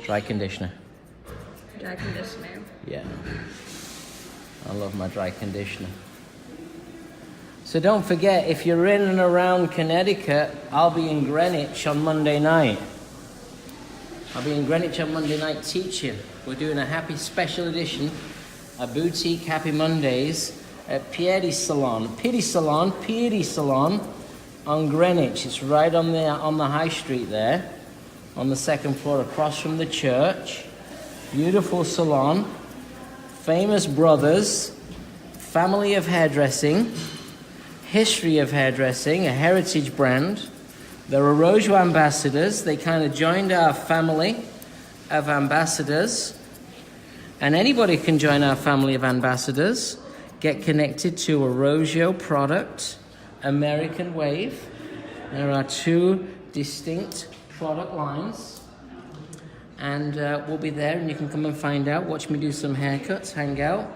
Dry conditioner. Dry conditioner. Yeah. I love my dry conditioner. So don't forget, if you're in and around Connecticut, I'll be in Greenwich on Monday night. I'll be in Greenwich on Monday night teaching. We're doing a happy special edition, a boutique Happy Mondays at Pieri's Salon on Greenwich. It's right on the high street there, on the second floor across from the church. Beautiful salon, famous brothers, family of hairdressing, history of hairdressing, a heritage brand. They're Arosio ambassadors. They kind of joined our family of ambassadors. And anybody can join our family of ambassadors. Get connected to Arosio product, American Wave. There are two distinct product lines. And we'll be there and you can come and find out. Watch me do some haircuts, hang out,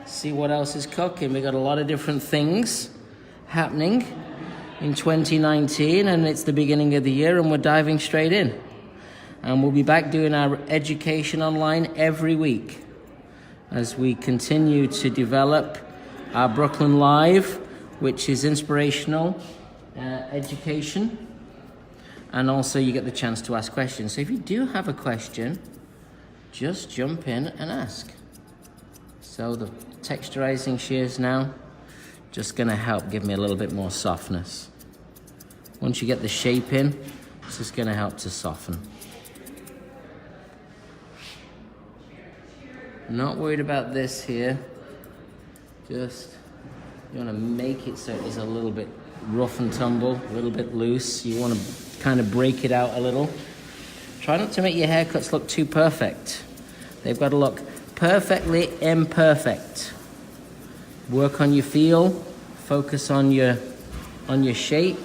see what else is cooking. We got a lot of different things happening in 2019, and it's the beginning of the year and we're diving straight in. And we'll be back doing our education online every week as we continue to develop our Brooklyn Live, which is inspirational education, and also you get the chance to ask questions. So if you do have a question, just jump in and ask. So the texturizing shears now, just gonna help give me a little bit more softness. Once you get the shape in, it's just gonna help to soften. Not worried about this here. Just, you wanna make it so it's a little bit rough and tumble, a little bit loose. You wanna kind of break it out a little. Try not to make your haircuts look too perfect. They've got to look perfectly imperfect. Work on your feel, focus on your shape.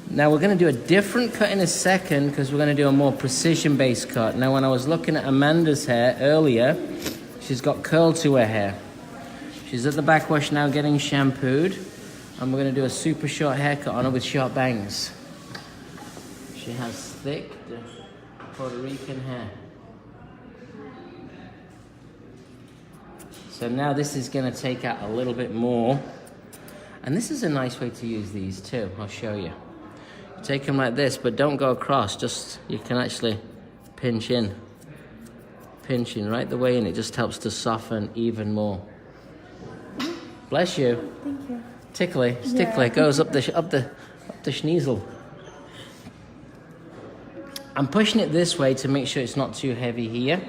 Now we're going to do a different cut in a second because we're going to do a more precision-based cut. Now when I was looking at Amanda's hair earlier, she's got curl to her hair. She's at the backwash now getting shampooed, and we're going to do a super short haircut on her with short bangs. She has thick Puerto Rican hair. So now this is going to take out a little bit more. And this is a nice way to use these too. I'll show you. Take them like this, but don't go across. Just, you can actually pinch in. Pinching right the way in. It just helps to soften even more. Bless you. Thank you. Tickly. It's tickly. It goes up the schneasel. I'm pushing it this way to make sure it's not too heavy here.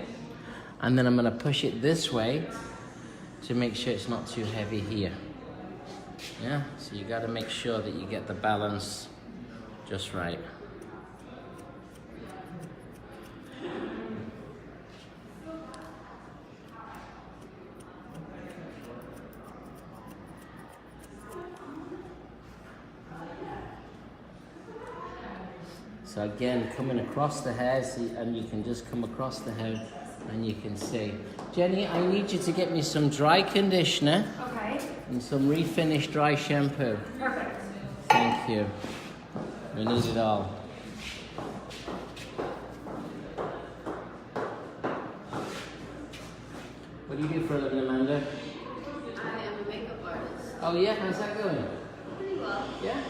And then I'm going to push it this way to make sure it's not too heavy here. Yeah, so you got to make sure that you get the balance just right. So again, coming across the hair, see, and you can just come across the hair and you can see. Jenny, I need you to get me some dry conditioner. Okay. And some refinished dry shampoo. Perfect. Thank you. We need it all. What do you do for a living, Amanda? I am a makeup artist. Oh yeah, how's that going? Pretty well. Yeah?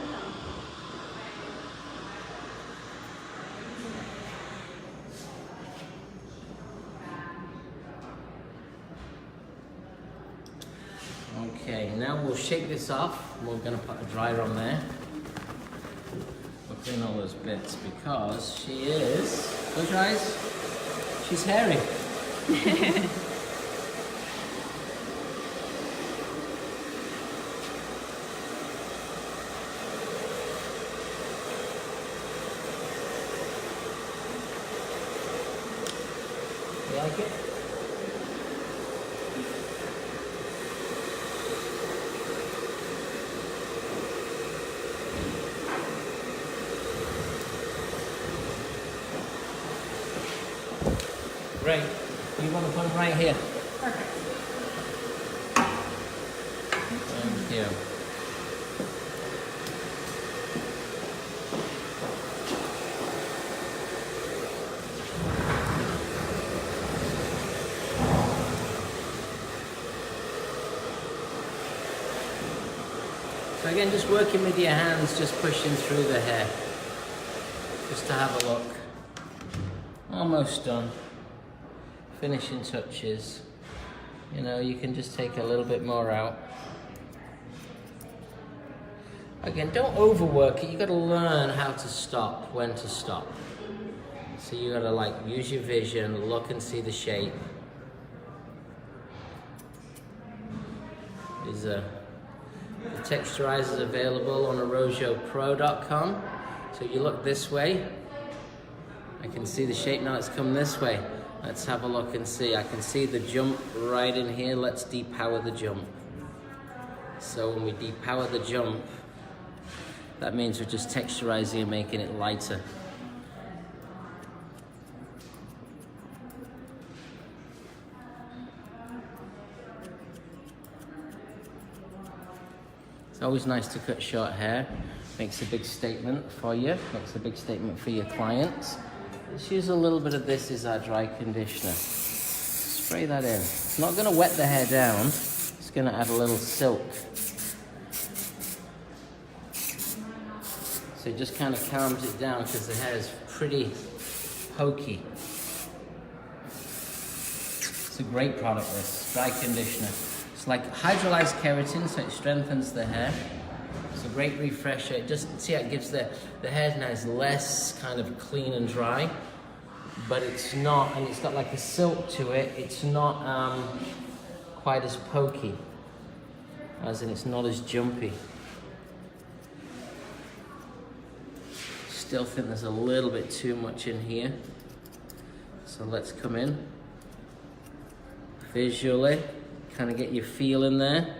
Okay, now we'll shake this off. We're going to put a dryer on there. We'll clean all those bits because she is, close your eyes, she's hairy. You like it? Great. You want to put them right here? Perfect. Thank you. So again, just working with your hands, just pushing through the hair. Just to have a look. Almost done. Finishing touches. You know, you can just take a little bit more out. Again, don't overwork it. You got to learn how to stop, when to stop. So you got to like use your vision, look and see the shape. The texturizer is available on arojopro.com. So you look this way. I can see the shape now. It's come this way. Let's have a look and see. I can see the jump right in here. Let's depower the jump. So when we depower the jump, that means we're just texturizing and making it lighter. It's always nice to cut short hair. Makes a big statement for you. Makes a big statement for your clients. Let's use a little bit of this as our dry conditioner. Spray that in. It's not going to wet the hair down. It's going to add a little silk. So it just kind of calms it down because the hair is pretty pokey. It's a great product, this dry conditioner. It's like hydrolyzed keratin, so it strengthens the hair. It's a great refresher. It just, see how it gives the hair now is less kind of clean and dry, but it's not, and it's got like a silk to it. It's not quite as pokey, as in it's not as jumpy. Still think there's a little bit too much in here. So let's come in visually, kind of get your feel in there.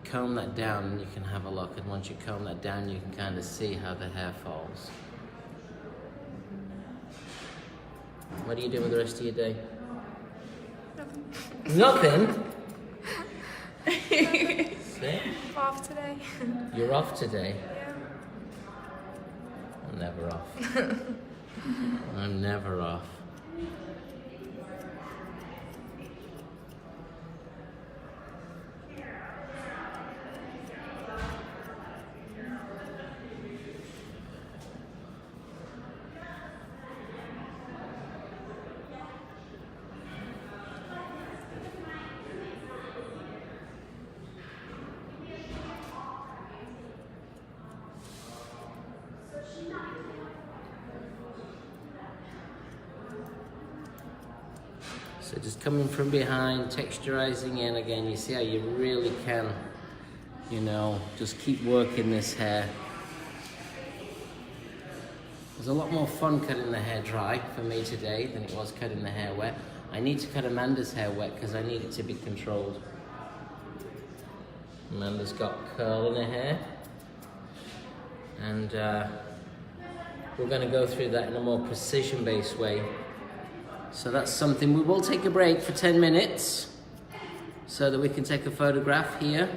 Comb that down and you can have a look, and once you comb that down you can kind of see how the hair falls. What do you do with the rest of your day? Nothing? See? I'm off today. You're off today? Yeah. never off. I'm never off. So just coming from behind, texturizing in again. You see how you really can, you know, just keep working this hair. It was a lot more fun cutting the hair dry for me today than it was cutting the hair wet. I need to cut Amanda's hair wet because I need it to be controlled. Amanda's got curl in her hair. And we're going to go through that in a more precision-based way. So that's something. We will take a break for 10 minutes so that we can take a photograph here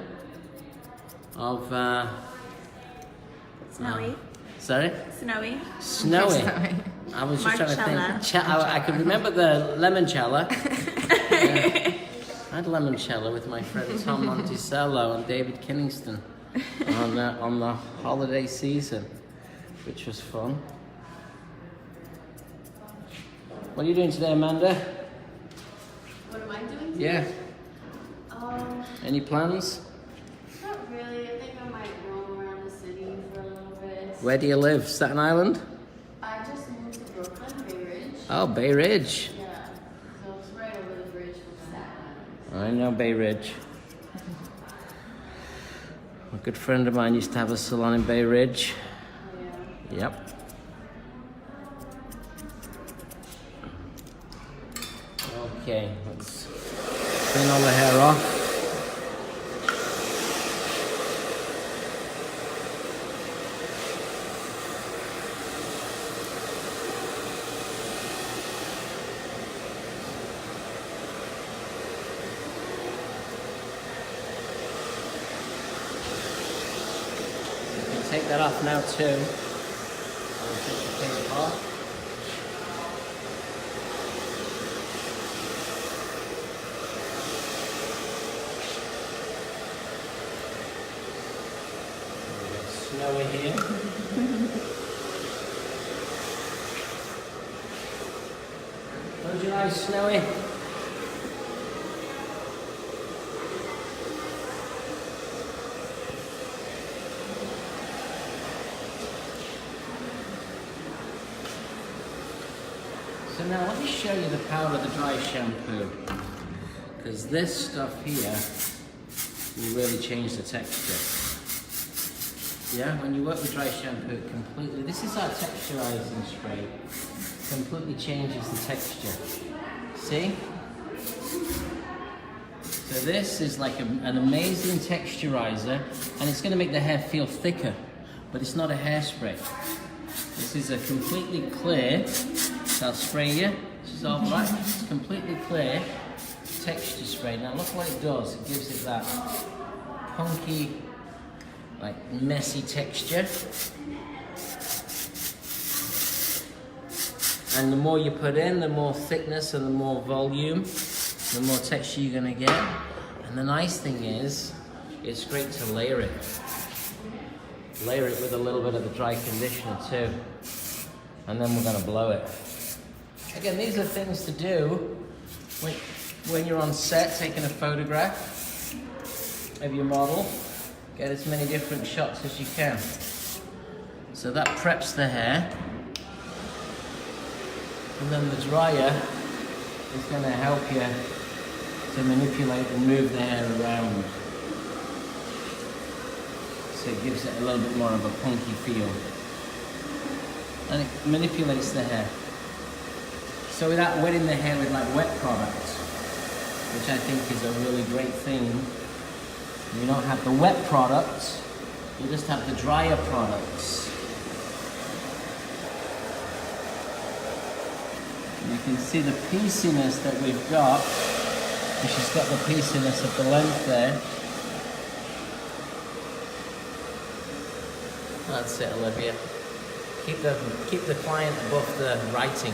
of Snowy. Sorry? Snowy. Snowy. I was just trying to think. I could remember the limoncello. I had limoncello with my friend Tom Monticello and David Kinningston on the holiday season, which was fun. What are you doing today, Amanda? What am I doing today? Yeah. Any plans? Not really. I think I might roam around the city for a little bit. Where do you live? Staten Island? I just moved to Brooklyn, Bay Ridge. Oh, Bay Ridge. Yeah. So it's right over the bridge from Staten Island. I know Bay Ridge. A good friend of mine used to have a salon in Bay Ridge. Oh, yeah. Yep. Okay, let's clean all the hair off. You can take that off now too. I'll take the tape off. Snowy here. Close your eyes, Snowy. So now let me show you the power of the dry shampoo, because this stuff here will really change the texture. Yeah, when you work with dry shampoo, it completely, this is our texturizing spray, completely changes the texture. See? So this is like an amazing texturizer, and it's going to make the hair feel thicker, but it's not a hairspray. This is a completely clear, so I'll spray you, dissolve right, it's completely clear texture spray. Now look what it does, it gives it that punky, like messy texture. And the more you put in, the more thickness and the more volume, the more texture you're gonna get. And the nice thing is, it's great to layer it. Layer it with a little bit of the dry conditioner too. And then we're gonna blow it. Again, these are things to do when you're on set taking a photograph of your model. Get as many different shots as you can. So that preps the hair. And then the dryer is going to help you to manipulate and move the hair around. So it gives it a little bit more of a punky feel. And it manipulates the hair. So without wetting the hair with like wet products, which I think is a really great thing. You don't have the wet products, you just have the drier products. You can see the pieciness that we've got. She's got the pieciness of the length there. That's it, Olivia. Keep the client above the writing.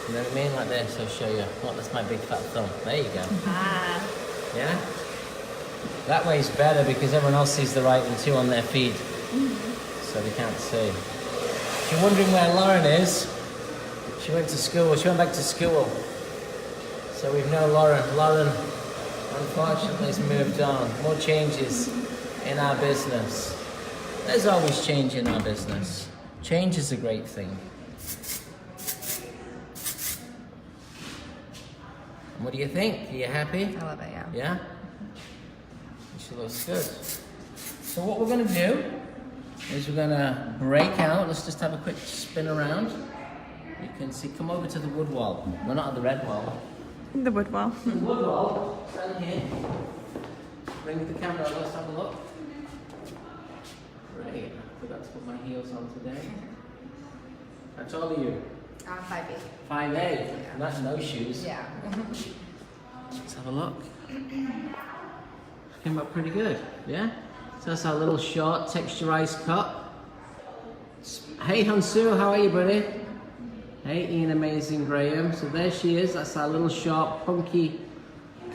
You know what I mean? Like this, I'll show you. Oh, that's my big fat thumb. There you go. Ah. Yeah? That way's better because everyone else sees the writing too on their feed. So they can't see. If you're wondering where Lauren is, she went to school. She went back to school. So we've known Lauren. Lauren, unfortunately, has moved on. More changes in our business. There's always change in our business. Change is a great thing. What do you think? Are you happy? I love it, yeah. Yeah? She looks good. So what we're going to do is we're going to break out. Let's just have a quick spin around. You can see, come over to the wood wall. We're not at the red wall. The wood wall. The wood wall, stand here. Bring the camera, let's have a look. Great, I forgot to put my heels on today. How tall are you? 5'8". 5'8". Yeah. That's no shoes. Yeah. Let's have a look. Came up pretty good, yeah? So that's our little short texturized cut. Hey Hansu, how are you, buddy? Hey Ian Amazing Graham. So there she is. That's our little short punky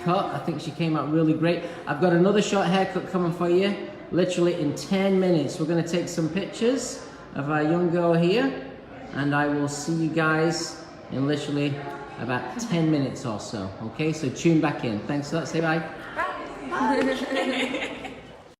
cut. I think she came out really great. I've got another short haircut coming for you. Literally in 10 minutes. We're going to take some pictures of our young girl here. And I will see you guys in literally about 10 minutes or so. Okay, so tune back in. Thanks for that. Say bye. Bye.